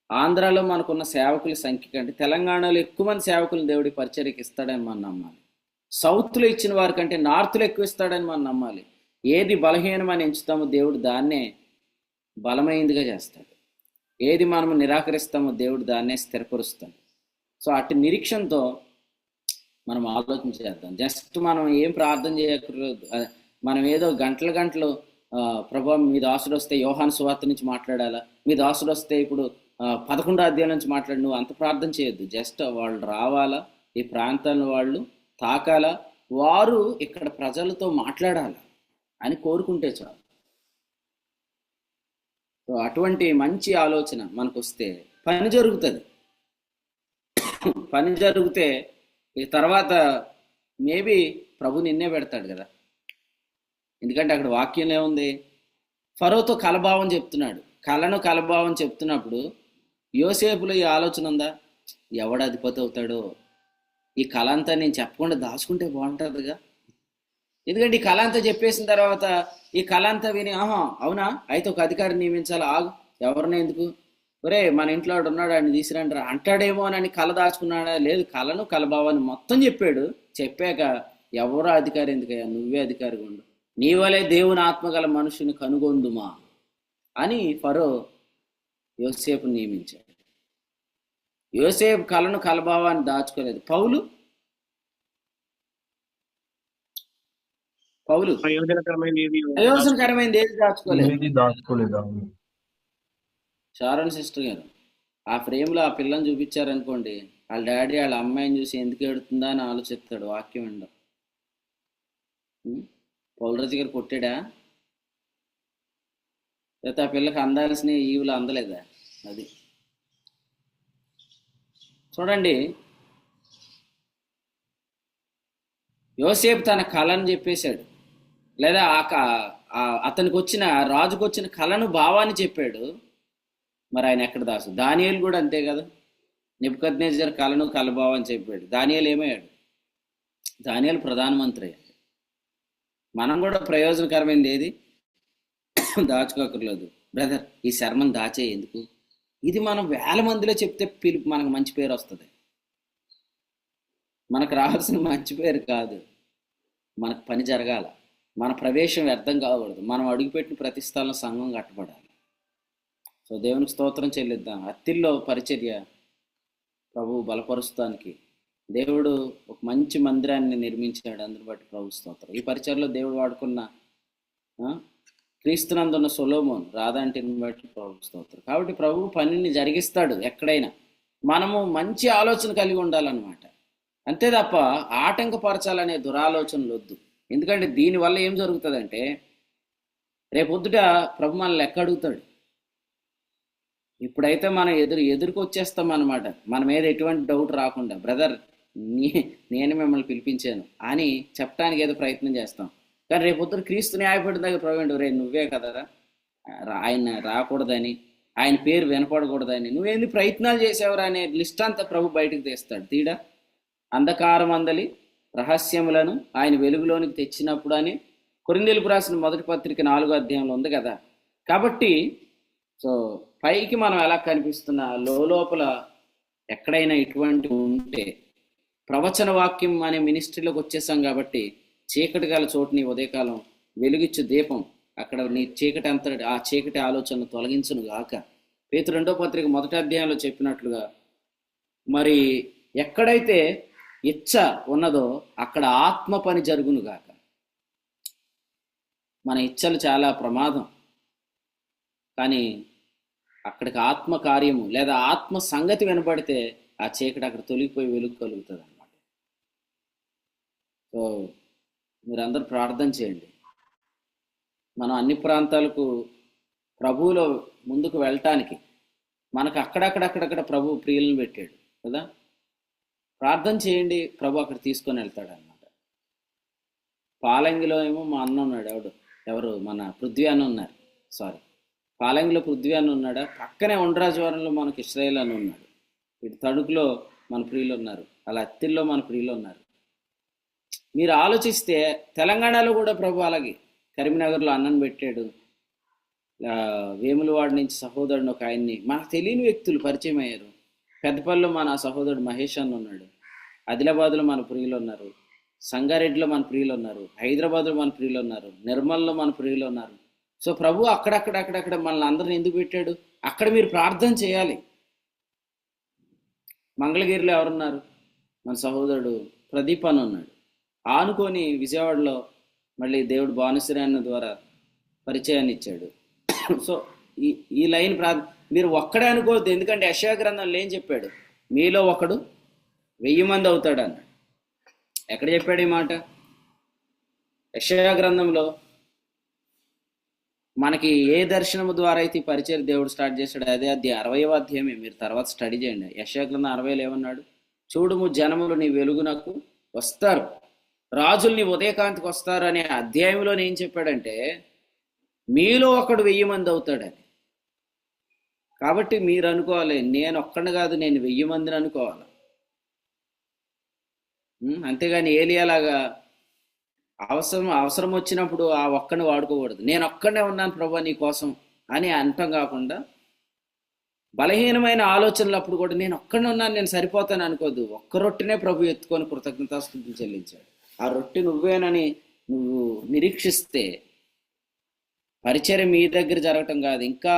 ఆంధ్రాలో మనకున్న సేవకుల సంఖ్య కంటే తెలంగాణలో ఎక్కువ మంది సేవకులను దేవుడి పరిచర్యకి ఇస్తాడని మనం నమ్మాలి. సౌత్లో ఇచ్చిన వారి కంటే నార్త్లో ఎక్కువ ఇస్తాడని మనం నమ్మాలి. ఏది బలహీనమని ఎంచుతామో దేవుడు దాన్నే బలమైందిగా చేస్తాడు. ఏది మనము నిరాకరిస్తామో దేవుడు దాన్నే స్థిరపరుస్తాడు. సో అటు నిరీక్షణతో మనం ఆలోచన చేద్దాం. జస్ట్ మనం ఏం ప్రార్థన చేయకూడదు. మనం ఏదో గంటలు ప్రభు మీ దాసుడు వస్తే యోహాను సువార్త నుంచి మాట్లాడాలా, మీ దాసుడు వస్తే ఇప్పుడు 11వ అధ్యాయం నుంచి మాట్లాడి, నువ్వు అంత ప్రార్థన చేయొద్దు. జస్ట్ వాళ్ళు రావాలా, ఈ ప్రాంతాల్లో వాళ్ళు తాకాలా, వారు ఇక్కడ ప్రజలతో మాట్లాడాలా అని కోరుకుంటే చాలు. సో అటువంటి మంచి ఆలోచన మనకు వస్తే పని జరుగుతుంది. పని జరిగితే ఈ తర్వాత మేబీ ప్రభు నిన్నే పెడతాడు కదా. ఎందుకంటే అక్కడ వాక్యం ఏముంది? ఫరోతో కలభావం చెప్తున్నాడు. కలభావం చెప్తున్నప్పుడు యోసేపులో ఈ ఆలోచన ఉందా? ఎవడు అధిపతి అవుతాడో, ఈ కళ అంతా నేను చెప్పకుండా దాచుకుంటే బాగుంటుందిగా. ఎందుకంటే ఈ కళ అంతా చెప్పేసిన తర్వాత ఈ కళ అంతా విని, అవునా అయితే ఒక అధికారిని నియమించాలి, ఆగు, ఎవరిని ఎందుకు, ఒరే మన ఇంట్లో వాడు ఉన్నాడు ఆయన తీసుకురంటారా అంటాడేమో అని కళ దాచుకున్నాడా? లేదు, కళను కలభావాన్ని మొత్తం చెప్పాడు. చెప్పాక ఎవరో అధికారి ఎందుకయ్యా, నువ్వే అధికారిగా ఉండు, నీ వలే దేవుని ఆత్మగల మనుషుని కనుగొందుమా అని ఫరో యోసేపుని నియమించాడు. యోసేపు కలను కలభావాన్ని దాచుకోలేదు. పౌలు ప్రయోజనకరమైన ప్రయోజనకరమైనది ఏది దాచుకోలేదు. ఏది దాచుకోలేదు. షారోన్ సిస్టర్ గారు ఆ ఫ్రేమ్లో ఆ పిల్లని చూపించారనుకోండి, వాళ్ళ డాడీ వాళ్ళ అమ్మాయిని చూసి ఎందుకు ఏడుతుందా అని ఆలోచిస్తాడు. వాక్యం ఉండవు. పౌలరాజు గారు కొట్టాడా, లేకపోతే ఆ పిల్లకి అందాల్సిన ఈవులు అందలేదా? అది చూడండి. యోసేపు తన కళను చెప్పేశాడు, లేదా అతనికి వచ్చిన రాజుకు వచ్చిన కళను భావాన్ని చెప్పాడు. మరి ఆయన ఎక్కడ దాసు? దానియేలు కూడా అంతే కదా. నెబుకద్నెజర్ కళను కలభావాన్ని చెప్పాడు. దానియేలు ఏమయ్యాడు? దానియేలు ప్రధానమంత్రి అయ్యాడు. మనం కూడా ప్రయోజనకరమైనది ఏది దాచుకోకర్లేదు. బ్రదర్, ఈ శర్మను దాచే ఎందుకు? ఇది మనం 1000 మందిలో చెప్తే మనకు మంచి పేరు వస్తుంది. మనకు రావాల్సిన మంచి పేరు కాదు, మనకు పని జరగాల, మన ప్రవేశం వ్యర్థం కాకూడదు, మనం అడుగుపెట్టిన ప్రతి స్థలంలో సంఘం కట్టబడాలి. సో దేవునికి స్తోత్రం చెల్లిద్దాం. అత్తిల్లో పరిచర్య ప్రభు బలపరుస్తానికి దేవుడు ఒక మంచి మందిరాన్ని నిర్మించాడు. అందుని బట్టి ప్రభు స్తోత్రం. ఈ పరిచర్లో దేవుడు వాడుకున్న క్రీస్తునందున్న సొలొమోన్ రాధాంటిని బట్టి ప్రభు స్తోత్రం. కాబట్టి ప్రభు పనిని జరిగిస్తాడు ఎక్కడైనా. మనము మంచి ఆలోచన కలిగి ఉండాలన్నమాట. అంతే తప్ప ఆటంకపరచాలనే దురాలోచనలు వద్దు. ఎందుకంటే దీనివల్ల ఏం జరుగుతుందంటే రేపొద్దుట ప్రభు మనల్ని లెక్క అడుగుతాడు. ఇప్పుడైతే మనం ఎదురుకు వచ్చేస్తాం అన్నమాట, మన మీద ఎటువంటి డౌట్ రాకుండా. బ్రదర్, నేను మిమ్మల్ని పిలిపించాను అని చెప్పడానికి ఏదో ప్రయత్నం చేస్తాం. కానీ రేపొద్దున క్రీస్తు న్యాయపడిన దగ్గర ప్రభు రే నువ్వే కదరా ఆయన రాకూడదని, ఆయన పేరు వినపడకూడదని నువ్వేంది ప్రయత్నాలు చేసేవరా అనే లిస్ట్ అంతా ప్రభు బయటకు తీస్తాడు. తీడా అంధకారం అందలి రహస్యములను ఆయన వెలుగులోనికి తెచ్చినప్పుడు అని కొరింథీయులకు రాసిన మొదటి పత్రిక 4వ అధ్యాయంలో ఉంది కదా. కాబట్టి సో పైకి మనం ఎలా కనిపిస్తున్నా లోపల ఎక్కడైనా ఇటువంటి ఉంటే, ప్రవచన వాక్యం అనే మినిస్ట్రీలోకి వచ్చేసాం కాబట్టి చీకటి గల చోటుని ఉదయకాలం వెలుగిచ్చు దీపం, అక్కడ నీ చీకటి అంత ఆ చీకటి ఆలోచనను తొలగించును గాక. పేతురు 2వ పత్రిక 1వ అధ్యాయంలో చెప్పినట్లుగా మరి ఎక్కడైతే ఇచ్చ ఉన్నదో అక్కడ ఆత్మ పని జరుగును గాక. మన ఇచ్చలు చాలా ప్రమాదం, కానీ అక్కడికి ఆత్మ కార్యము లేదా ఆత్మ సంగతి వినపడితే ఆ చీకటి అక్కడ తొలగిపోయి వెలుగు కలుగుతుంది అన్నమాట. సో మీరందరూ ప్రార్థన చేయండి. మనం అన్ని ప్రాంతాలకు ప్రభువులో ముందుకు వెళ్ళటానికి మనకు అక్కడక్కడక్కడక్కడ ప్రభు ప్రియులను పెట్టాడు కదా. ప్రార్థన చేయండి, ప్రభు అక్కడ తీసుకొని వెళ్తాడు అన్నమాట. పాలంగిలో ఏమో మా అన్న ఉన్నాడు, ఎవరు మన పృథ్వీ అన్న ఉన్నారు, పాలంగిలో పృథ్వీ అని ఉన్నాడా, పక్కనే ఉండరాజవరంలో మనకు ఇశ్రాయేల్ అని ఉన్నాడు, ఇటు తణుకులో మన ప్రియులు ఉన్నారు, అలా అత్తిల్లో మన ప్రియులు ఉన్నారు. మీరు ఆలోచిస్తే తెలంగాణలో కూడా ప్రభు అలాగే కరీంనగర్లో అన్నను పెట్టాడు. వేములవాడ నుంచి సహోదరుడు ఒక ఆయన్ని మనకు తెలియని వ్యక్తులు పరిచయం అయ్యారు. పెద్దపల్లిలో మన సహోదరుడు మహేష్ అన్న ఉన్నాడు, ఆదిలాబాద్లో మన ప్రియులు ఉన్నారు, సంగారెడ్డిలో మన ప్రియులు ఉన్నారు, హైదరాబాద్లో మన ప్రియులు ఉన్నారు, నిర్మల్లో మన ప్రియులు ఉన్నారు. సో ప్రభు అక్కడక్కడ మనల్ని అందరిని ఎందుకు పెట్టాడు? అక్కడ మీరు ప్రార్థన చేయాలి. మంగళగిరిలో ఎవరున్నారు? మన సహోదరుడు ప్రదీప్ అని ఉన్నాడు. ఆనుకొని విజయవాడలో మళ్ళీ దేవుడు భానుశ్రాయణ ద్వారా పరిచయాన్ని ఇచ్చాడు. సో ఈ లైన్ మీరు ఒక్కడే అనుకోవద్దు. ఎందుకంటే యెషయా గ్రంథంలో ఏం చెప్పాడు? మీలో ఒకడు 1000 మంది అవుతాడు అన్నాడు. ఎక్కడ చెప్పాడు ఈ మాట? యెషయా గ్రంథంలో. మనకి ఏ దర్శనము ద్వారా అయితే ఈ పరిచయం దేవుడు స్టార్ట్ చేశాడు అదే 60వ అధ్యాయమే. మీరు తర్వాత స్టడీ చేయండి. యెషయా గ్రంథం 60లో ఏమన్నాడు? చూడుము జనములు నీ వెలుగునకు వస్తారు, రాజులు నీ ఉదయకాంతికి వస్తారు అనే అధ్యాయంలో ఏం చెప్పాడంటే మీలో ఒకడు 1000 మంది అవుతాడని. కాబట్టి మీరు అనుకోవాలి నేను ఒక్కడిని కాదు, నేను 1000 మందిని అనుకోవాలి. అంతేగాని ఏలియాలాగా అవసరం వచ్చినప్పుడు ఆ ఒక్కడిని వాడుకోకూడదు. నేను ఒక్కడనే ఉన్నాను ప్రభా నీ కోసం అని అంటాం కాకుండా, బలహీనమైన ఆలోచనలు అప్పుడు కూడా నేను ఒక్కడనే ఉన్నాను, నేను సరిపోతాను అనుకోద్దు. ఒక్క రొట్టెనే ప్రభు ఎత్తుకొని కృతజ్ఞతాస్తుతులు చెల్లించాడు. ఆ రొట్టె నువ్వేనని నువ్వు నిరీక్షిస్తే పరిచర్య మీ దగ్గర జరగటం కాదు, ఇంకా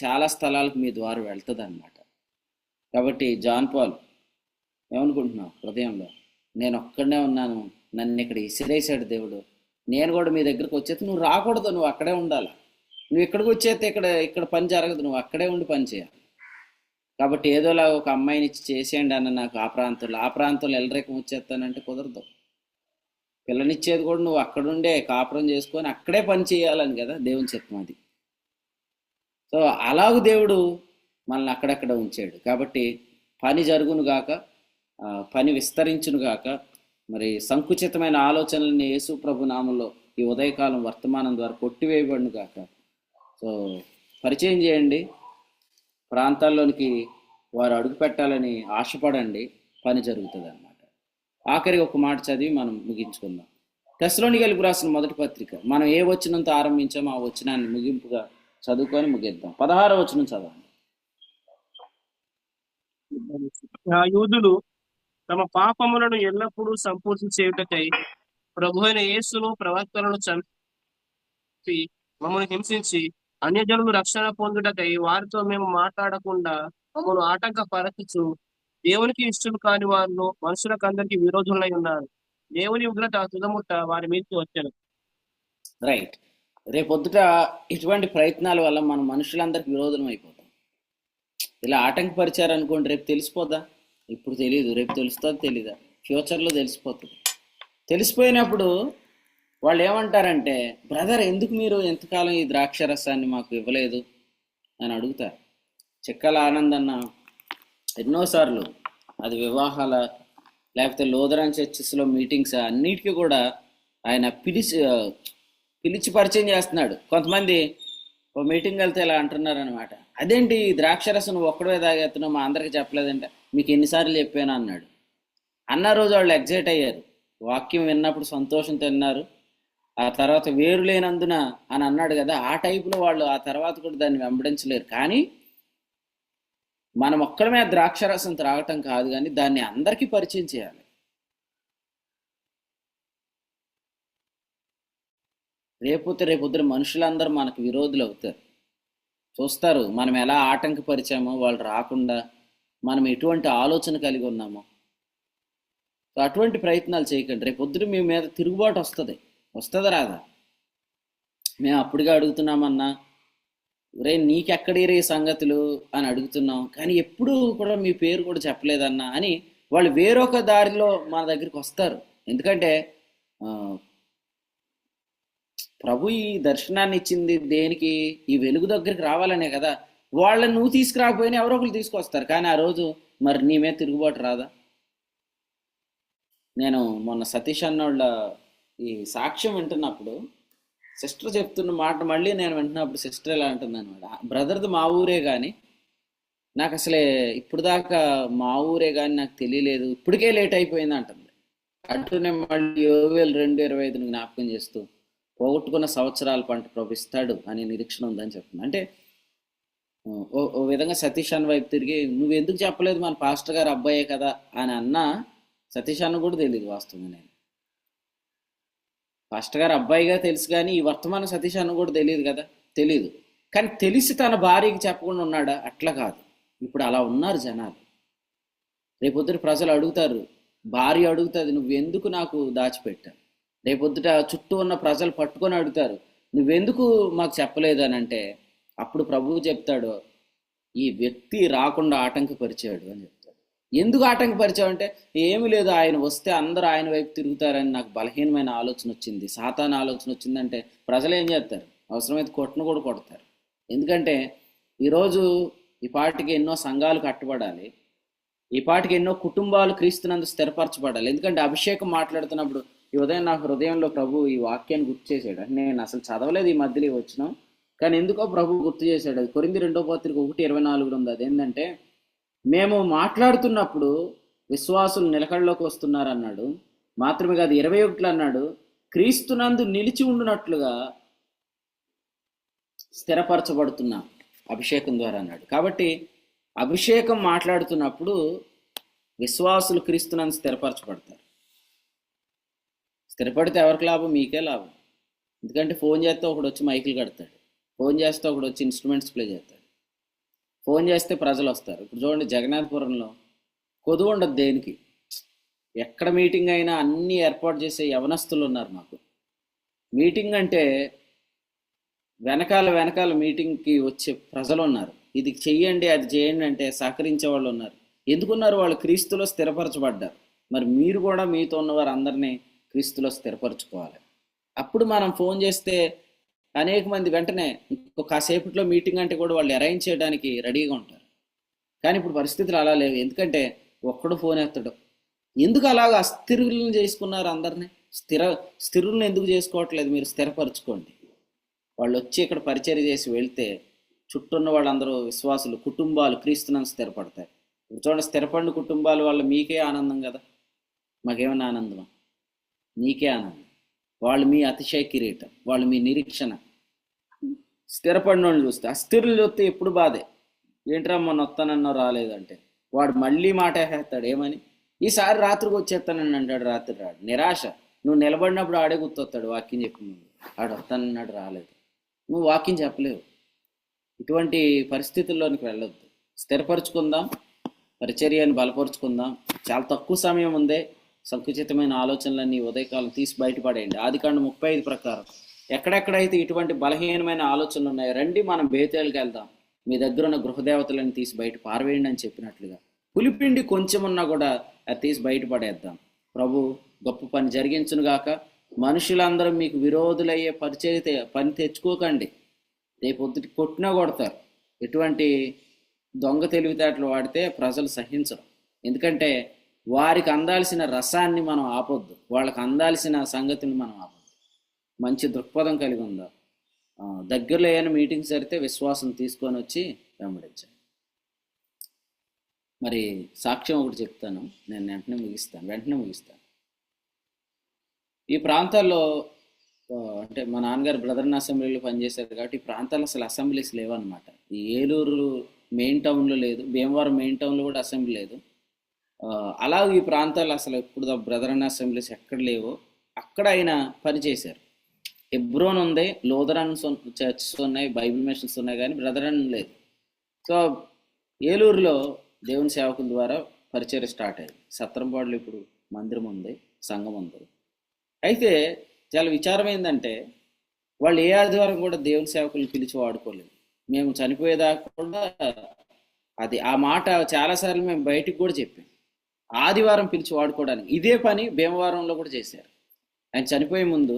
చాలా స్థలాలకు మీ ద్వారా వెళ్తుంది అనమాట. కాబట్టి జాన్ పాల్ ఏమనుకుంటున్నావు హృదయంలో? నేను ఒక్కడనే ఉన్నాను, నన్ను ఇక్కడ ఇసిరేసాడు దేవుడు, నేను కూడా మీ దగ్గరకు వచ్చేది. నువ్వు రాకూడదు, నువ్వు అక్కడే ఉండాలి. నువ్వు ఇక్కడికి వచ్చేస్తే ఇక్కడ ఇక్కడ పని జరగదు, నువ్వు అక్కడే ఉండి పని చేయాలి. కాబట్టి ఏదోలా ఒక అమ్మాయిని ఇచ్చి చేసేయండి అన్న నాకు ఆ ప్రాంతంలో ఎల్లరేకం వచ్చేస్తానంటే కుదరదు. పిల్లనిచ్చేది కూడా నువ్వు అక్కడుండే కాపురం చేసుకొని అక్కడే పని చేయాలని కదా దేవుని చిత్తం అది. సో అలాగూ దేవుడు మనల్ని అక్కడక్కడ ఉంచాడు. కాబట్టి పని జరుగును గాక, పని విస్తరించును గాక. మరి సంకుచితమైన ఆలోచనలని యేసు ప్రభు నామంలో ఈ ఉదయకాలం వర్తమానం ద్వారా కొట్టివేయబడును గాక. సో పరిచయం చేయండి, ప్రాంతాల్లోనికి వారు అడుగు పెట్టాలని ఆశపడండి, పని జరుగుతుంది అన్నమాట. ఆఖరి ఒక మాట చదివి మనం ముగించుకుందాం. తెస్సలోనికీయులకు రాసిన మొదటి పత్రిక మనం ఏ వచనంతో ఆరంభించామో ఆ వచనాన్ని ముగింపుగా చదువుకొని ముగిద్దాం. 16వ వచనం చదవండి. ఆ యూదులు తమ పాపములను ఎల్లప్పుడూ సంపూర్తి చేయుటకై ప్రభు అయిన యేసును ప్రవక్తలను చంపి మమ్మల్ని హింసించి అన్యజనులు రక్షణ పొందుటకై వారితో మేము మాట్లాడకుండా మమ్మల్ని ఆటంకపరచుచు దేవునికి ఇష్టలు కాని వారు మనుషులకు అందరికీ విరోధులై ఉన్నారు. దేవుని ఉగ్రత తుదముట్ట వారి మీదకి వచ్చాను. రైట్. రేపొద్దుట ఇటువంటి ప్రయత్నాల వల్ల మనం మనుషులందరికి విరోధం అయిపోతాం. ఇలా ఆటంకపరిచారనుకోండి, రేపు తెలిసిపోద్దా? ఇప్పుడు తెలియదు, రేపు తెలుస్తుంది తెలీదా? ఫ్యూచర్లో తెలిసిపోతుంది. తెలిసిపోయినప్పుడు వాళ్ళు ఏమంటారంటే, బ్రదర్ ఎందుకు మీరు ఎంతకాలం ఈ ద్రాక్ష రసాన్ని మాకు ఇవ్వలేదు అని అడుగుతారు. చిక్కల ఆనందన్న ఎన్నోసార్లు అది వివాహాల లేకపోతే లోదరన్ చర్చెస్లో మీటింగ్స్ అన్నిటికీ కూడా ఆయన పిలిచి పరిచయం చేస్తున్నాడు. కొంతమంది ఓ మీటింగ్ వెళ్తే ఇలా అంటున్నారు అనమాట, అదేంటి ద్రాక్షరసం నువ్వు ఒక్కడే తాగేస్తున్నావు, మా అందరికీ చెప్పలేదంటే, మీకు ఎన్నిసార్లు చెప్పాను అన్నాడు. అన్న రోజు వాళ్ళు ఎగ్జైట్ అయ్యారు, వాక్యం విన్నప్పుడు సంతోషం తిన్నారు. ఆ తర్వాత వేరు లేనందున అని అన్నాడు కదా, ఆ టైపులో వాళ్ళు ఆ తర్వాత కూడా దాన్ని వెంబడించలేరు. కానీ మనం ఒక్కడమే ద్రాక్షరసం త్రాగటం కాదు, కానీ దాన్ని అందరికీ పరిచయం చేయాలి. రేపొద్దున మనుషులందరూ మనకు విరోధులు అవుతారు. చూస్తారు మనం ఎలా ఆటంకపరిచామో, వాళ్ళు రాకుండా మనం ఎటువంటి ఆలోచన కలిగి ఉన్నామో. సో అటువంటి ప్రయత్నాలు చేయకండి. రేపొద్దున మీ మీద తిరుగుబాటు వస్తుంది రాదా? మేము అప్పుడుగా అడుగుతున్నామన్నా, రే నీకెక్కడి రే సంగతులు అని అడుగుతున్నాం, కానీ ఎప్పుడూ కూడా మీ పేరు కూడా చెప్పలేదన్నా అని వాళ్ళు వేరొక దారిలో మన దగ్గరికి వస్తారు. ఎందుకంటే ప్రభు ఈ దర్శనాన్ని ఇచ్చింది దేనికి? ఈ వెలుగు దగ్గరికి రావాలనే కదా. వాళ్ళని నువ్వు తీసుకురాకపోయినా ఎవరో ఒకరు తీసుకొస్తారు, కానీ ఆ రోజు మరి నీ మీద తిరుగుబాటు రాదా? నేను మొన్న సతీష్ అన్నోళ్ళ ఈ సాక్ష్యం వింటున్నప్పుడు సిస్టర్ చెప్తున్న మాట మళ్ళీ నేను వింటున్నప్పుడు సిస్టర్ ఎలా అంటుంది అనమాట, బ్రదర్ది మా ఊరే కానీ నాకు అసలే ఇప్పుడు దాకా మా ఊరే కానీ నాకు తెలియలేదు, ఇప్పటికే లేట్ అయిపోయింది అంటుంది. అటునే మళ్ళీ 2025 జ్ఞాపకం చేస్తూ పోగొట్టుకున్న సంవత్సరాల పంట ప్రభు అనే నిరీక్షణ ఉందని చెప్తుంది. అంటే ఓ విధంగా సతీష్ అన్న వైపు తిరిగి నువ్వు ఎందుకు చెప్పలేదు, మన పాస్టర్ గారు అబ్బాయే కదా అని అన్నా సతీష్ అన్న కూడా తెలియదు. వాస్తవంగా నేను పాస్టర్ గారు అబ్బాయిగా తెలుసు, కానీ ఈ వర్తమానం సతీష్ అన్న కూడా తెలియదు కదా. తెలియదు, కానీ తెలిసి తన భార్యకి చెప్పకుండా ఉన్నాడా? అట్లా కాదు. ఇప్పుడు అలా ఉన్నారు జనాలు. రేపొద్దుట ప్రజలు అడుగుతారు, భార్య అడుగుతుంది, నువ్వు ఎందుకు నాకు దాచిపెట్టా? రేపొద్దుట చుట్టూ ఉన్న ప్రజలు పట్టుకొని అడుగుతారు, నువ్వెందుకు మాకు చెప్పలేదు అని అంటే, అప్పుడు ప్రభువు చెప్తాడు, ఈ వ్యక్తి రాకుండా ఆటంకపరిచాడు అని చెప్తాడు. ఎందుకు ఆటంకపరిచావు అంటే, ఏమీ లేదు, ఆయన వస్తే అందరూ ఆయన వైపు తిరుగుతారని నాకు బలహీనమైన ఆలోచన వచ్చింది, సాతాను ఆలోచన వచ్చిందంటే ప్రజలు ఏం చేస్తారు? అవసరమైతే కొట్టను కూడా కొడతారు. ఎందుకంటే ఈరోజు ఈ పాటికి ఎన్నో సంఘాలు కట్టబడాలి, ఈ పాటికి ఎన్నో కుటుంబాలు క్రీస్తునందు స్థిరపరచబడాలి. ఎందుకంటే అభిషేకం మాట్లాడుతున్నప్పుడు ఈ ఉదయం నా హృదయంలో ప్రభు ఈ వాక్యాన్ని గుర్తు చేశాడు. నేను అసలు చదవలేదు ఈ మధ్యలో వచ్చినాం, కానీ ఎందుకో ప్రభు గుర్తు చేశాడు. అది కొరింథీ 2వ పత్రిక 1:24 ఉంది. అదేంటంటే, మేము మాట్లాడుతున్నప్పుడు విశ్వాసులు నిలకడలోకి వస్తున్నారు అన్నాడు. మాత్రమే కాదు, 21 అన్నాడు, క్రీస్తునందు నిలిచి ఉండునట్లుగా స్థిరపరచబడుతున్నా అభిషేకం ద్వారా అన్నాడు. కాబట్టి అభిషేకం మాట్లాడుతున్నప్పుడు విశ్వాసులు క్రీస్తునందు స్థిరపరచబడతారు. స్థిరపడితే ఎవరికి లాభం? మీకే లాభం. ఎందుకంటే ఫోన్ చేస్తే ఒకడు వచ్చి మైకులు కడతాడు, ఫోన్ చేస్తే ఒకడు వచ్చి ఇన్స్ట్రుమెంట్స్ ప్లే చేస్తాడు, ఫోన్ చేస్తే ప్రజలు వస్తారు. ఇప్పుడు చూడండి, జగన్నాథపురంలో కొదువు ఉండదు దేనికి. ఎక్కడ మీటింగ్ అయినా అన్నీ ఏర్పాటు చేసే యవనస్తులు ఉన్నారు మాకు. మీటింగ్ అంటే వెనకాల వెనకాల మీటింగ్కి వచ్చే ప్రజలు ఉన్నారు. ఇది చెయ్యండి, అది చేయండి అంటే సహకరించే వాళ్ళు ఉన్నారు. ఎందుకున్నారు? వాళ్ళు క్రీస్తులో స్థిరపరచబడ్డారు. మరి మీరు కూడా మీతో ఉన్నవారు అందరినీ క్రీస్తులో స్థిరపరచుకోవాలి. అప్పుడు మనం ఫోన్ చేస్తే అనేక మంది వెంటనే కాసేపట్లో మీటింగ్ అంటే కూడా వాళ్ళు అరేంజ్ చేయడానికి రెడీగా ఉంటారు. కానీ ఇప్పుడు పరిస్థితులు అలా లేవు. ఎందుకంటే ఒక్కడు ఫోన్ ఎత్తడు. ఎందుకు అలాగ అస్థిరులను చేసుకున్నారు అందరినీ? స్థిరులను ఎందుకు చేసుకోవట్లేదు? మీరు స్థిరపరచుకోండి. వాళ్ళు వచ్చి ఇక్కడ పరిచర్య చేసి వెళ్తే చుట్టూన్న వాళ్ళందరూ విశ్వాసులు, కుటుంబాలు క్రీస్తునందు స్థిరపడతాయి. ఇప్పుడు చూడండి, స్థిరపడిన కుటుంబాల వల్ల మీకే ఆనందం కదా, మాకేమైనా ఆనందమా? మీకే ఆనందం. వాళ్ళు మీ అతిశయ కిరీటం, వాళ్ళు మీ నిరీక్షణ. స్థిరపడిన వాళ్ళు చూస్తే, అస్థిరులు చూస్తే ఎప్పుడు బాధే. ఏంట్రా మొన్న వస్తానన్నా రాలేదంటే వాడు మళ్ళీ మాట వేస్తాడు. ఏమని? ఈసారి రాత్రికి వచ్చేస్తానని అంటాడు. రాత్రి రాడు. నిరాశ. నువ్వు నిలబడినప్పుడు ఆడే గుర్తొస్తాడు. వాక్యం చెప్పి ముందు ఆడు వస్తానన్నాడు, రాలేదు. నువ్వు వాక్యం చెప్పలేవు. ఇటువంటి పరిస్థితుల్లోనికి వెళ్ళొద్దు. స్థిరపరచుకుందాం, పరిచర్యను బలపరుచుకుందాం. చాలా తక్కువ సమయం ఉందే. సంకుచితమైన ఆలోచనలన్నీ ఉదయకాలం తీసి బయటపడేయండి. ఆదికాండం 35 ప్రకారం ఎక్కడెక్కడైతే ఇటువంటి బలహీనమైన ఆలోచనలు ఉన్నాయో రండి మనం బేతేలుకి వెళ్దాం, మీ దగ్గర ఉన్న గృహదేవతలను తీసి బయట పారవేయండి అని చెప్పినట్లుగా పులిపిండి కొంచెం ఉన్నా కూడా అది తీసి బయటపడేద్దాం. ప్రభు గొప్ప పని జరిగించునుగాక. మనుషులందరూ మీకు విరోధులయ్యే పని తెచ్చుకోకండి. రేపు పొద్దుటి కొట్టినా కొడతారు. ఎటువంటి దొంగ తెలివితేటలు వాడితే ప్రజలు సహించరు. ఎందుకంటే వారికి అందాల్సిన రసాన్ని మనం ఆపొద్దు, వాళ్ళకి అందాల్సిన సంగతిని మనం ఆపొద్దు. మంచి దృక్పథం కలిగి ఉందా. దగ్గరలో ఏమైనా మీటింగ్స్ జరిగితే విశ్వాసం తీసుకొని వచ్చి వెంబడించాను. మరి సాక్ష్యం ఒకటి చెప్తాను, నేను వెంటనే ముగిస్తాను. ఈ ప్రాంతాల్లో అంటే మా నాన్నగారు బ్రదర్న్ అసెంబ్లీలో పనిచేశారు కాబట్టి ఈ ప్రాంతాల్లో అసలు అసెంబ్లీస్ లేవన్నమాట. ఈ ఏలూరు మెయిన్ టౌన్లో లేదు, భీమవరం మెయిన్ టౌన్లో కూడా అసెంబ్లీ లేదు. అలాగే ఈ ప్రాంతాల్లో అసలు ఎప్పుడు బ్రదర్న్ అసెంబ్లీస్ ఎక్కడ లేవో అక్కడ ఆయన పనిచేశారు. హెబ్రోన్ ఉంది, లోదరన్ చర్చ్స్ ఉన్నాయి, బైబిల్ మిషన్స్ ఉన్నాయి, కానీ బ్రదరన్ లేదు. సో ఏలూరులో దేవుని సేవకుల ద్వారా పరిచర్య స్టార్ట్ అయింది. సత్రంపాడులో ఇప్పుడు మందిరం ఉంది, సంఘం ఉంది. అయితే చాలా విచారం ఏంటంటే వాళ్ళు ఏ ఆదివారం కూడా దేవుని సేవకులను పిలిచి వాడుకోలేదు. మేము చనిపోయేదాకా కూడా ఆ మాట చాలాసార్లు మేము బయటికి కూడా చెప్పాం. ఆదివారం పిలిచి వాడుకోవడానికి ఇదే పని భీమవరంలో కూడా చేశారు. ఆయన చనిపోయే ముందు,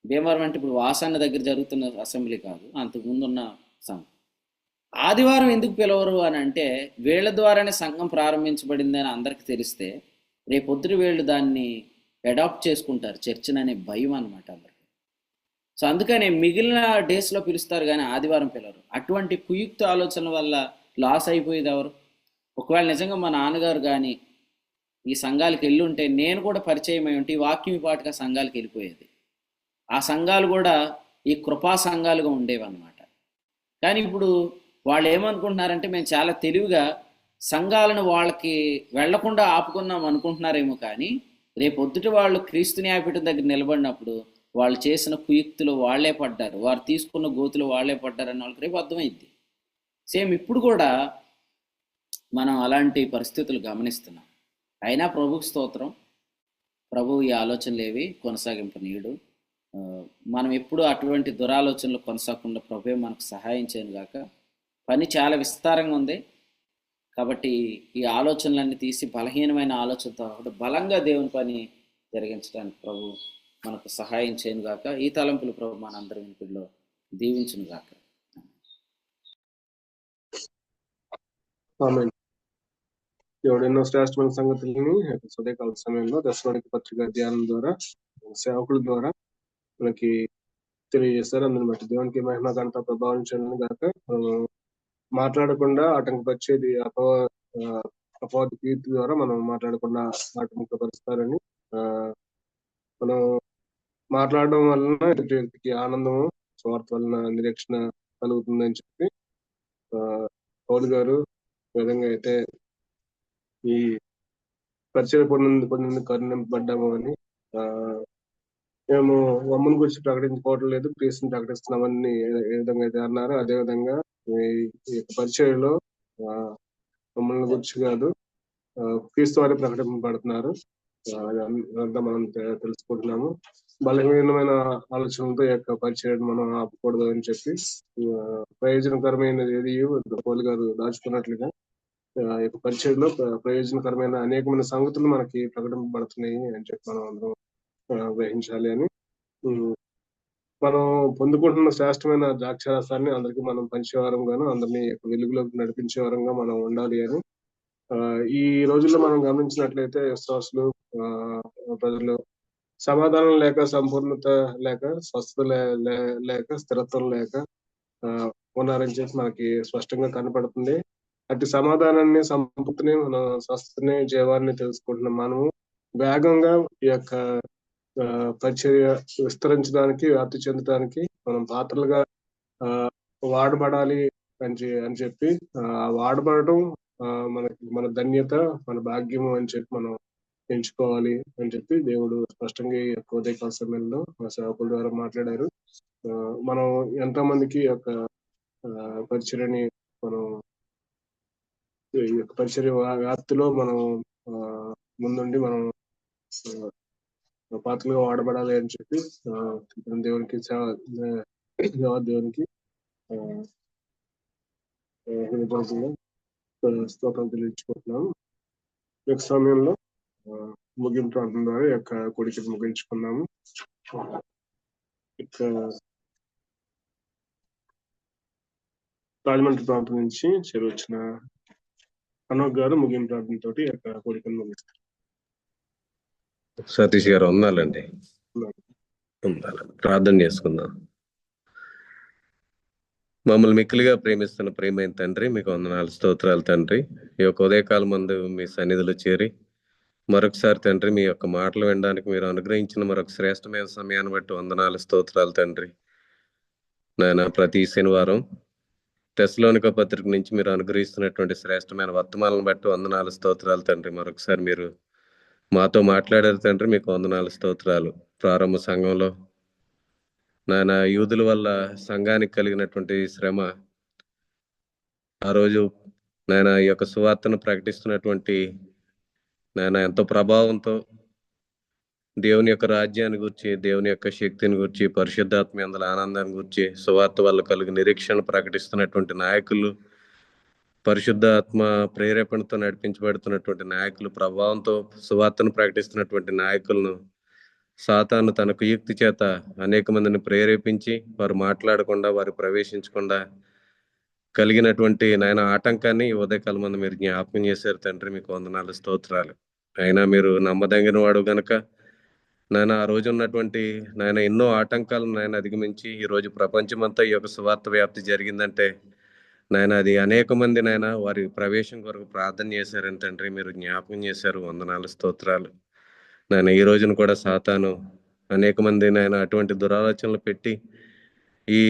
భీమవరం అంటే ఇప్పుడు వాసన్న దగ్గర జరుగుతున్న అసెంబ్లీ కాదు, అంతకుముందు ఉన్న సంఘం, ఆదివారం ఎందుకు పిలవరు అని అంటే వీళ్ళ ద్వారానే సంఘం ప్రారంభించబడిందని అందరికీ తెలిస్తే రేపొద్దున వీళ్ళు దాన్ని అడాప్ట్ చేసుకుంటారు చర్చని అనే భయం అనమాట అందరికి. సో అందుకనే మిగిలిన డేస్లో పిలుస్తారు కానీ ఆదివారం పిలవరు. అటువంటి కుయుక్త ఆలోచన వల్ల లాస్ అయిపోయేది ఎవరు? ఒకవేళ నిజంగా మా నాన్నగారు కానీ ఈ సంఘాలకు వెళ్ళి ఉంటే నేను కూడా పరిచయం అయి ఉంటే ఈ వాక్యం పాటుగా సంఘాలకు వెళ్ళిపోయేది. ఆ సంఘాలు కూడా ఈ కృపా సంఘాలుగా ఉండేవి అన్నమాట. కానీ ఇప్పుడు వాళ్ళు ఏమనుకుంటున్నారంటే మేము చాలా తెలివిగా సంఘాలను వాళ్ళకి వెళ్లకుండా ఆపుకున్నాం అనుకుంటున్నారేమో, కానీ రేపొద్దుట వాళ్ళు క్రీస్తు న్యాయపీఠం దగ్గర నిలబడినప్పుడు వాళ్ళు చేసిన కుయుక్తులు వాళ్లే పడ్డారు, వారు తీసుకున్న గోతులు వాళ్లే పడ్డారు అని వాళ్ళకి రేపు అర్థమైంది. సేమ్ ఇప్పుడు కూడా మనం అలాంటి పరిస్థితులు గమనిస్తున్నాం. అయినా ప్రభుకు స్తోత్రం, ప్రభు ఈ ఆలోచనలు ఏవి కొనసాగింపనీయుడు. మనం ఎప్పుడు అటువంటి దురాలోచనలు కొనసాగకుండా ప్రభువే మనకు సహాయం చేయను గాక. పని చాలా విస్తారంగా ఉంది కాబట్టి ఈ ఆలోచనలన్నీ తీసి బలహీనమైన ఆలోచనతో బలంగా దేవుని పని జరిగించడానికి ప్రభు మనకు సహాయం చేయను గాక. ఈ తలంపులు ప్రభు మనందరి వినికిడిలో దీవించును గాక. ఎన్నో శ్రేష్టమైన సంగతులని ఉదయకాల సమయంలో దశలోనికి పత్రిక ధ్యానం ద్వారా సేవకుల ద్వారా మనకి తెలియజేస్తారు. అందుని బట్టి దేవునికి మహిమ గంట ప్రభావం చేయను గాక. మాట్లాడకుండా ఆటంకపరిచేది అపవాది కీర్తి ద్వారా మనం మాట్లాడకుండా ఆటంకపరుస్తారని, మనం మాట్లాడడం వలన ఎదుటి వ్యక్తికి ఆనందము, స్వార్థ వలన నిరీక్షణ కలుగుతుందని చెప్పి పౌలు గారు విధంగా అయితే ఈ పరిచయ పొందినందుకు కరుణింపబడ్డాము అని మేము మమ్మల్ని గురించి ప్రకటించుకోవడం లేదు, క్రీస్తుని ప్రకటిస్తున్నామని ఏ విధంగా అయితే అన్నారో అదే విధంగా ఈ యొక్క పరిచర్యలో ఆ, మమ్మల్ని గురించి కాదు, క్రీస్తు వారి ప్రకటింపబడుతున్నారు. అదంతా మనం తెలుసుకుంటున్నాము. బలహీనమైన ఆలోచనలతో ఈ యొక్క పరిచయం మనం ఆపకూడదు అని చెప్పి ప్రయోజనకరమైనది ఏది పౌలు గారు దాచుకున్నట్లుగా ఈ యొక్క పరిచయంలో ప్రయోజనకరమైన అనేకమైన సంగతులు మనకి ప్రకటింపబడుతున్నాయి అని చెప్పి మనం అందరం గ్రహించాలి అని, ఉమ్, మనం పొందుకుంటున్న శ్రేష్టమైన ద్రాక్షారసాన్ని అందరికీ మనం పంచేవారం గాను, అందరినీ ఈ యొక్క వెలుగులోకి నడిపించే వారంగా మనం ఉండాలి అని ఈ రోజుల్లో మనం గమనించినట్లయితే విశ్వాసులు, ప్రజలు సమాధానం లేక, సంపూర్ణత లేక, స్వస్థత లేక, స్థిరత్వం లేక ఉన్నారని చెప్పి మనకి స్పష్టంగా కనపడుతుంది. అటు సమాధానాన్ని, సంపత్తిని, మన స్వస్థతని, జీవాన్ని తెలుసుకుంటున్నాం. మనము వేగంగా ఈ యొక్క పరిచర్య విస్తరించడానికి, వ్యాప్తి చెందడానికి మనం పాత్రలుగా వాడబడాలి అని చెప్పి వాడబడటం మనకి మన ధన్యత, మన భాగ్యము అని చెప్పి మనం ఎంచుకోవాలి అని చెప్పి దేవుడు స్పష్టంగా ఈ యొక్క ఉదయకాల సమయంలో మా సేవకుల ద్వారా మాట్లాడారు. మనం ఎంతో మందికి ఈ యొక్క పరిచర్యని మనం ఈ యొక్క పరిచర్య వ్యాప్తిలో మనం ముందుండి మనం పాత్రలుగా వాడబడాలి అని చెప్పి దేవునికి దేవునికి స్తోత్రం తెలియజుకుంటున్నాము. ఈ యొక్క సమయంలో ముగింపు ప్రాంతం ద్వారా ఈ యొక్క కొడికి ముగించుకున్నాము. ఇక రాజమండ్రి ప్రాంతం నుంచి చేరొచ్చిన అనోక్ గారు ముగింపు ప్రాంతంతో ఈ యొక్క కొడికను ముగిస్తారు. సతీష్ గారు ఉన్నాలండి, ప్రార్థన చేసుకుందాం. మమ్మల్ని మిక్కిలిగా ప్రేమిస్తున్న ప్రేమైన తండ్రి, మీకు వందనాలు, స్తోత్రాలు తండ్రి. ఈ యొక్క ఉదయకాలం ముందు మీ సన్నిధిలో చేరి మరొకసారి తండ్రి మీ యొక్క మాటలు వినడానికి మీరు అనుగ్రహించిన మరొక శ్రేష్టమైన సమయాన్ని బట్టి వందనాలు, స్తోత్రాలు తండ్రి. నాయన ప్రతి శనివారం తెస్సలోనిక పత్రిక నుంచి మీరు అనుగ్రహిస్తున్నటువంటి శ్రేష్టమైన వర్తమానాలను బట్టి వందనాలు, స్తోత్రాలు తండ్రి. మరొకసారి మీరు మాతో మాట్లాడారు తండ్రి, మీకు వందనాలు, స్తోత్రాలు. ప్రారంభ సంఘంలో నాయన యూదుల వల్ల సంఘానికి కలిగినటువంటి శ్రమ, ఆ రోజు నాయన ఈ యొక్క సువార్తను ప్రకటిస్తున్నటువంటి నాయన ఎంతో ప్రభావంతో దేవుని యొక్క రాజ్యాన్ని గురించి, దేవుని యొక్క శక్తిని గురించి, పరిశుద్ధాత్మ అందల ఆనందాన్ని గురించి, సువార్త వల్ల కలిగి నిరీక్షణ ప్రకటిస్తున్నటువంటి నాయకులు, పరిశుద్ధాత్మ ప్రేరేపణతో నడిపించబడుతున్నటువంటి నాయకులు, ప్రభావంతో సువార్తను ప్రకటిస్తున్నటువంటి నాయకులను సాతాను తన కుయుక్తి చేత అనేక మందిని ప్రేరేపించి వారు మాట్లాడకుండా, వారు ప్రవేశించకుండా కలిగినటువంటి నాయన ఆటంకాన్ని ఉదయకాలం మంది మీరు జ్ఞాపకం చేశారు తండ్రి, మీకు వందనాలు, స్తోత్రాలు. అయినా మీరు నమ్మదగిన వాడు గనక నాయన ఆ రోజు ఉన్నటువంటి నాయన ఎన్నో ఆటంకాలను నాయన అధిగమించి ఈ రోజు ప్రపంచమంతా ఈ యొక్క సువార్త వ్యాప్తి జరిగిందంటే నాయన అది అనేక మంది నాయన వారి ప్రవేశం కొరకు ప్రార్థన చేశారని తండ్రి మీరు జ్ఞాపకం చేశారు. వందనాలు, స్తోత్రాలు. నాయన ఈ రోజున కూడా సాతాను అనేక మంది నాయన అటువంటి దురాలోచనలు పెట్టి ఈ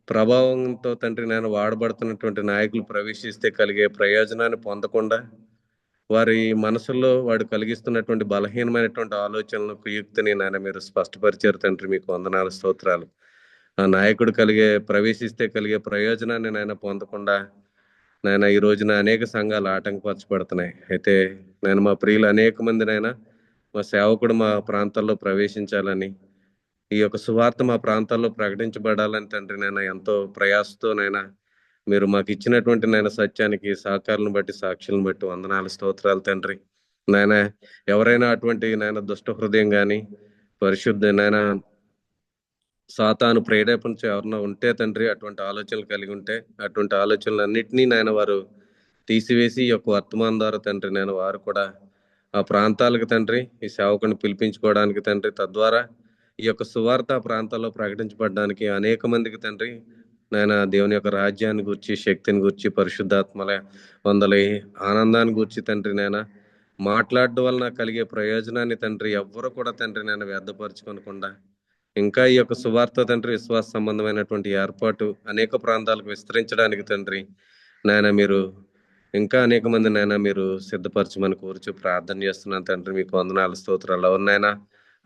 ప్రభావంతో తండ్రి నాయన వాడబడుతున్నటువంటి నాయకులు ప్రవేశిస్తే కలిగే ప్రయోజనాన్ని పొందకుండా వారి మనసుల్లో వాడు కలిగిస్తున్నటువంటి బలహీనమైనటువంటి ఆలోచనలు, కుయుక్తిని నాయన మీరు స్పష్టపరిచారు తండ్రి, మీకు వందనాలు, స్తోత్రాలు. ఆ నాయకుడు ప్రవేశిస్తే కలిగే ప్రయోజనాన్ని నాయన పొందకుండా నాయన ఈ రోజున అనేక సంఘాలు ఆటంకపరచబడుతున్నాయి. అయితే నేను మా ప్రియులు అనేక మంది నాయన మా సేవకుడు మా ప్రాంతాల్లో ప్రవేశించాలని, ఈ యొక్క సువార్త మా ప్రాంతాల్లో ప్రకటించబడాలని తండ్రి నేను ఎంతో ప్రయాసతో నైనా మీరు మాకు ఇచ్చినటువంటి నాయన సత్యానికి సహకారాలను బట్టి, సాక్షులను బట్టి వందనాలు, స్తోత్రాలు తండ్రి. నాయన ఎవరైనా అటువంటి నాయన దుష్ట హృదయం కానీ పరిశుద్ధ నాయన సాతాను ప్రేరేపణ ఎవరైనా ఉంటే తండ్రి, అటువంటి ఆలోచనలు కలిగి ఉంటే అటువంటి ఆలోచనలు అన్నిటినీ నాయన వారు తీసివేసి ఈ యొక్క వర్తమానం ద్వారా తండ్రి నేను వారు కూడా ఆ ప్రాంతాలకు తండ్రి ఈ సేవకుని పిలిపించుకోవడానికి తండ్రి, తద్వారా ఈ యొక్క సువార్త ప్రాంతాల్లో ప్రకటించబడడానికి అనేక మందికి తండ్రి నాయన దేవుని యొక్క రాజ్యాన్ని గురించి, శక్తిని గురించి, పరిశుద్ధాత్మల వందల ఆనందాన్ని గురించి తండ్రి నేను మాట్లాడడం వలన కలిగే ప్రయోజనాన్ని తండ్రి ఎవ్వరు కూడా తండ్రి నేను వ్యర్థపరచుకోనకుండా ఇంకా ఈ యొక్క సువార్త తండ్రి విశ్వాస సంబంధమైనటువంటి ఏర్పాటు అనేక ప్రాంతాలకు విస్తరించడానికి తండ్రి నాయన మీరు ఇంకా అనేక మంది నాయన మీరు సిద్ధపరచమని కోరుచు ప్రార్థన చేస్తున్నాను తండ్రి, మీకు వందనాలు, స్తోత్రాలు. అవునాయన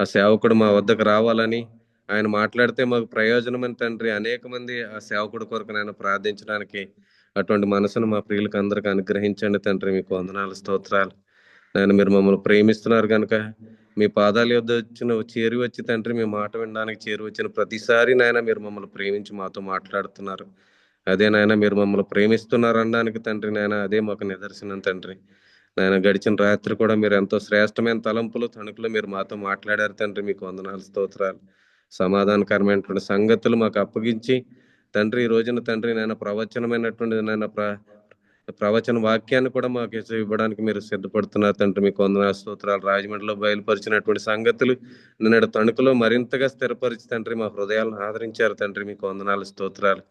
ఆ సేవకుడు మా వద్దకు రావాలని, ఆయన మాట్లాడితే మాకు ప్రయోజనమని తండ్రి అనేక మంది ఆ సేవకుడి కొరకు నేను ప్రార్థించడానికి అటువంటి మనసును మా ప్రియులకు అందరికి అనుగ్రహించండి తండ్రి. మీకు వందనాలు, స్తోత్రాలు. నాయన మీరు మమ్మల్ని ప్రేమిస్తున్నారు కనుక మీ పాదాల యొద్ద చేరి వచ్చి తండ్రి మీ మాట వినడానికి చేరి వచ్చిన ప్రతిసారి నాయన మీరు మమ్మల్ని ప్రేమించి మాతో మాట్లాడుతున్నారు. అదే నాయన మీరు మమ్మల్ని ప్రేమిస్తున్నారు అనడానికి తండ్రి నాయన అదే మాకు నిదర్శనం తండ్రి. నాయన గడిచిన రాత్రి కూడా మీరు ఎంతో శ్రేష్టమైన తలంపులు తణుకులు మీరు మాతో మాట్లాడారు తండ్రి. మీకు వందనాలు, స్తోత్రాలు. సమాధానకరమైనటువంటి సంగతులు మాకు అప్పగించి తండ్రి ఈ రోజున తండ్రి నాయన ప్రవచనమైనటువంటి నాయన ప్రవచన వాక్యాన్ని కూడా మాకు ఇవ్వడానికి మీరు సిద్ధపడుతున్నారు తండ్రి. మీకు వందనాలు, స్తోత్రాలు. రాజమండ్రిలో బయలుపరిచినటువంటి సంగతులు నిన్నటి తణుకులో మరింతగా స్థిరపరిచి తండ్రి మా హృదయాలను ఆదరించారు తండ్రి. మీకు వందనాలు, స్తోత్రాలు.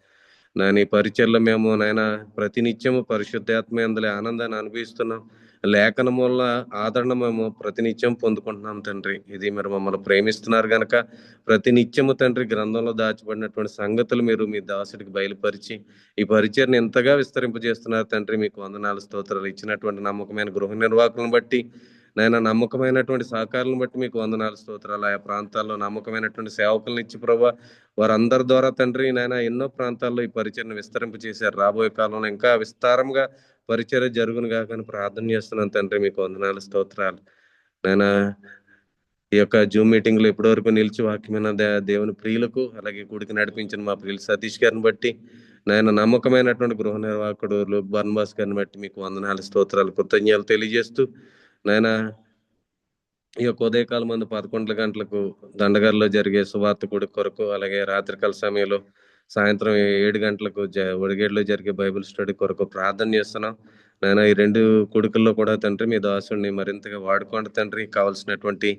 నాయన ఈ పరిచయలో మేము నాయన ప్రతినిత్యము పరిశుద్ధాత్మ అందులో ఆనందాన్ని అనుభవిస్తున్నాం. లేఖనం వల్ల ఆదరణ మేము ప్రతినిత్యం పొందుకుంటున్నాం తండ్రి. ఇది మీరు మమ్మల్ని ప్రేమిస్తున్నారు గనక ప్రతినిత్యము తండ్రి గ్రంథంలో దాచబడినటువంటి సంగతులు మీరు మీ దాసుడికి బయలుపరిచి ఈ పరిచయను ఎంతగా విస్తరింపజేస్తున్నారు తండ్రి. మీకు వందనాలు, స్తోత్రాలు. ఇచ్చినటువంటి నమ్మకమైన గృహ నిర్వాహకులను బట్టి నాయన నమ్మకమైనటువంటి సహకారాలను బట్టి మీకు వందనాలు, స్తోత్రాలు. ఆయా ప్రాంతాల్లో నమ్మకమైనటువంటి సేవకులను ఇచ్చి ప్రభా వారందరి ద్వారా తండ్రి నాయన ఎన్నో ప్రాంతాల్లో ఈ పరిచయను విస్తరింపజేశారు. రాబోయే కాలంలో ఇంకా విస్తారంగా పరిచర్య జరుగును కాకని ప్రార్థన చేస్తున్నాను తండ్రి. మీకు వందనాలు, స్తోత్రాలు. నాయన ఈ యొక్క జూమ్ మీటింగ్ లో ఇప్పటి వరకు నిలిచి వాక్యమైన దేవుని ప్రియులకు అలాగే కూడికి నడిపించిన మా ప్రియులు సతీష్ గారిని బట్టి నాయన నమ్మకమైనటువంటి గృహ నిర్వాహకుడు లూక్ బర్న్బాస్ గారిని బట్టి మీకు వందనాలు, స్తోత్రాలు, కృతజ్ఞతలు తెలియజేస్తూ నాయన ఈ యొక్క ఉదయకాలం మంది 11 గంటలకు దండగారిలో జరిగే సువార్త కూడి కొరకు అలాగే రాత్రికాల సమయంలో సాయంత్రం 7 గంటలకు ఒడిగేడులో జరిగే బైబిల్ స్టడీ కొరకు ప్రార్థన చేస్తున్నాం నాయన. ఈ 2 కొడుకుల్లో కూడా తండ్రి మీ దాసుడిని మరింతగా వాడుకోండి తండ్రి. కావాల్సినటువంటి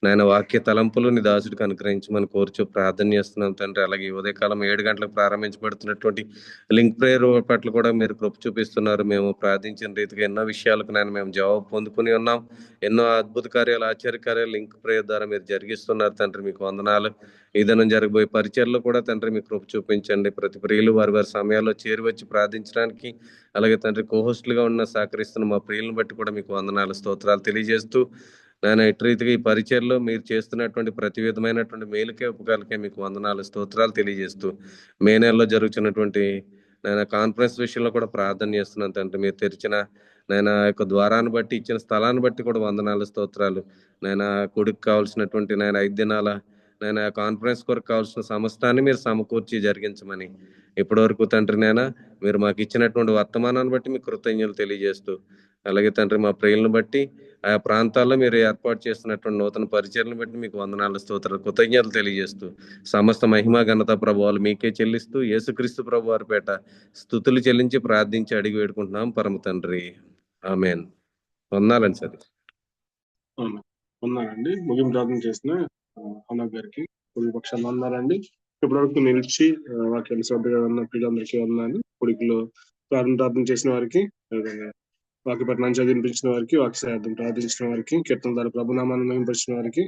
నాయన వాక్య తలంపులు నీ దాసుడికి అనుగ్రహించమని కోరుచు ప్రార్థన చేస్తున్నాం తండ్రి. అలాగే ఉదయకాలం 7 గంటలకు ప్రారంభించబడుతున్నటువంటి లింక్ ప్రేయర్ పట్ల కూడా మీరు కృప చూపిస్తున్నారు. మేము ప్రార్థించిన రీతిగా ఎన్నో విషయాలకు నేను మేము జవాబు పొందుకుని ఉన్నాం. ఎన్నో అద్భుత కార్యాలు, ఆశ్చర్య కార్యాలు లింక్ ప్రేయర్ ద్వారా మీరు జరిగిస్తున్నారు తండ్రి. మీకు వందనాలు. ఏదైనా జరగబోయే పరిచయలో కూడా తండ్రి మీ కృప చూపించండి. ప్రతి ప్రియులు వారి వారి సమయాల్లో చేరి వచ్చి ప్రార్థించడానికి అలాగే తండ్రి కోహోస్టులుగా ఉన్న సహకరిస్తున్న మా ప్రియులను బట్టి కూడా మీకు వందనాలు, స్తోత్రాలు తెలియజేస్తూ నేను ఇటు రీతిగా ఈ పరిచయలో మీరు చేస్తున్నటువంటి ప్రతి విధమైనటువంటి మేలుకే ఉపకారాలకే మీకు వందనాలు, స్తోత్రాలు తెలియజేస్తూ మే నెలలో జరుగుతున్నటువంటి నేను కాన్ఫరెన్స్ విషయంలో కూడా ప్రార్థన చేస్తున్నాను తండ్రి. మీరు తెరిచిన నేను యొక్క ద్వారాన్ని బట్టి ఇచ్చిన స్థలాన్ని బట్టి కూడా వందనాలు, స్తోత్రాలు. నేను కొడుకు కావాల్సినటువంటి నేను 5 దినాల నేను కాన్ఫరెన్స్ కొరకు కావాల్సిన సమస్తాన్ని మీరు సమకూర్చి జరిగించమని ఇప్పటి వరకు తండ్రి మీరు మాకు ఇచ్చినటువంటి వర్తమానాన్ని బట్టి మీకు కృతజ్ఞతలు తెలియజేస్తూ అలాగే తండ్రి మా ప్రియులను బట్టి ఆయా ప్రాంతాల్లో మీరు ఏర్పాటు చేస్తున్నటువంటి నూతన పరిచయలను బట్టి మీకు వందనాలు, స్తోత్రాలు, కృతజ్ఞతలు తెలియజేస్తూ సమస్త మహిమ ఘనత ప్రభావాలు మీకే చెల్లిస్తూ యేసుక్రీస్తు ప్రభు వారి పేట స్తుతులు చెల్లించి ప్రార్థించి అడిగి వేడుకుంటున్నాం పరమ తండ్రి. ఆమేన్. వందనాలండి సార్. ఉన్నారండి. ముగింపు ప్రార్థన చేసిన అన్న గారికి పక్షాలు ఉన్నారండి. ఇప్పటివరకు నిలిచి వాక్యాలు శ్రద్ధగా ఉన్న పిల్లలందరికీ ఉన్నాను. కొడుకులో ప్రార్థన చేసిన వారికి వాక్య పట్టణాన్ని చదివించిన వారికి వాక్య సహార్థం ప్రార్థించిన వారికి కీర్తన ద్వారా ప్రభునామాన్ని నమ్మించిన వారికి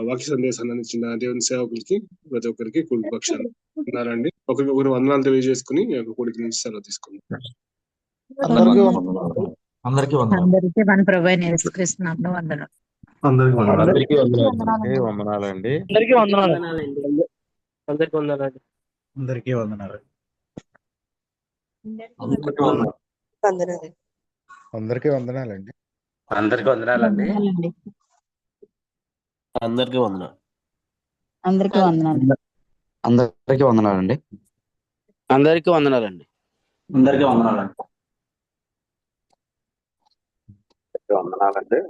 వాక్య సందేశాన్ని అందించిన దేవుని సేవకులకి ప్రతి ఒక్కరికి కూడికి పక్షాలు ఉన్నారండి. ఒకరికొకరు వందనాలు తెలియజేసుకుని కూడికి నుంచి సెలవు తీసుకుంటాం. అందరికీ మన ప్రభువైన యేసుక్రీస్తు నామమున వందనాలు. అందరికీ వందనాలండి. అందరికీ వందనాలండి. అందరికీ వందనాలండి. అందరికీ వందనాలు. అందరికీ వందనాలండి. అందరికీ వందనాలండి. అందరికీ వందనాలు. అందరికీ వందనాలు. అందరికీ వందనాలండి. అందరికీ వందనాలండి. అందరికీ వందనాలండి. వందనాలండి.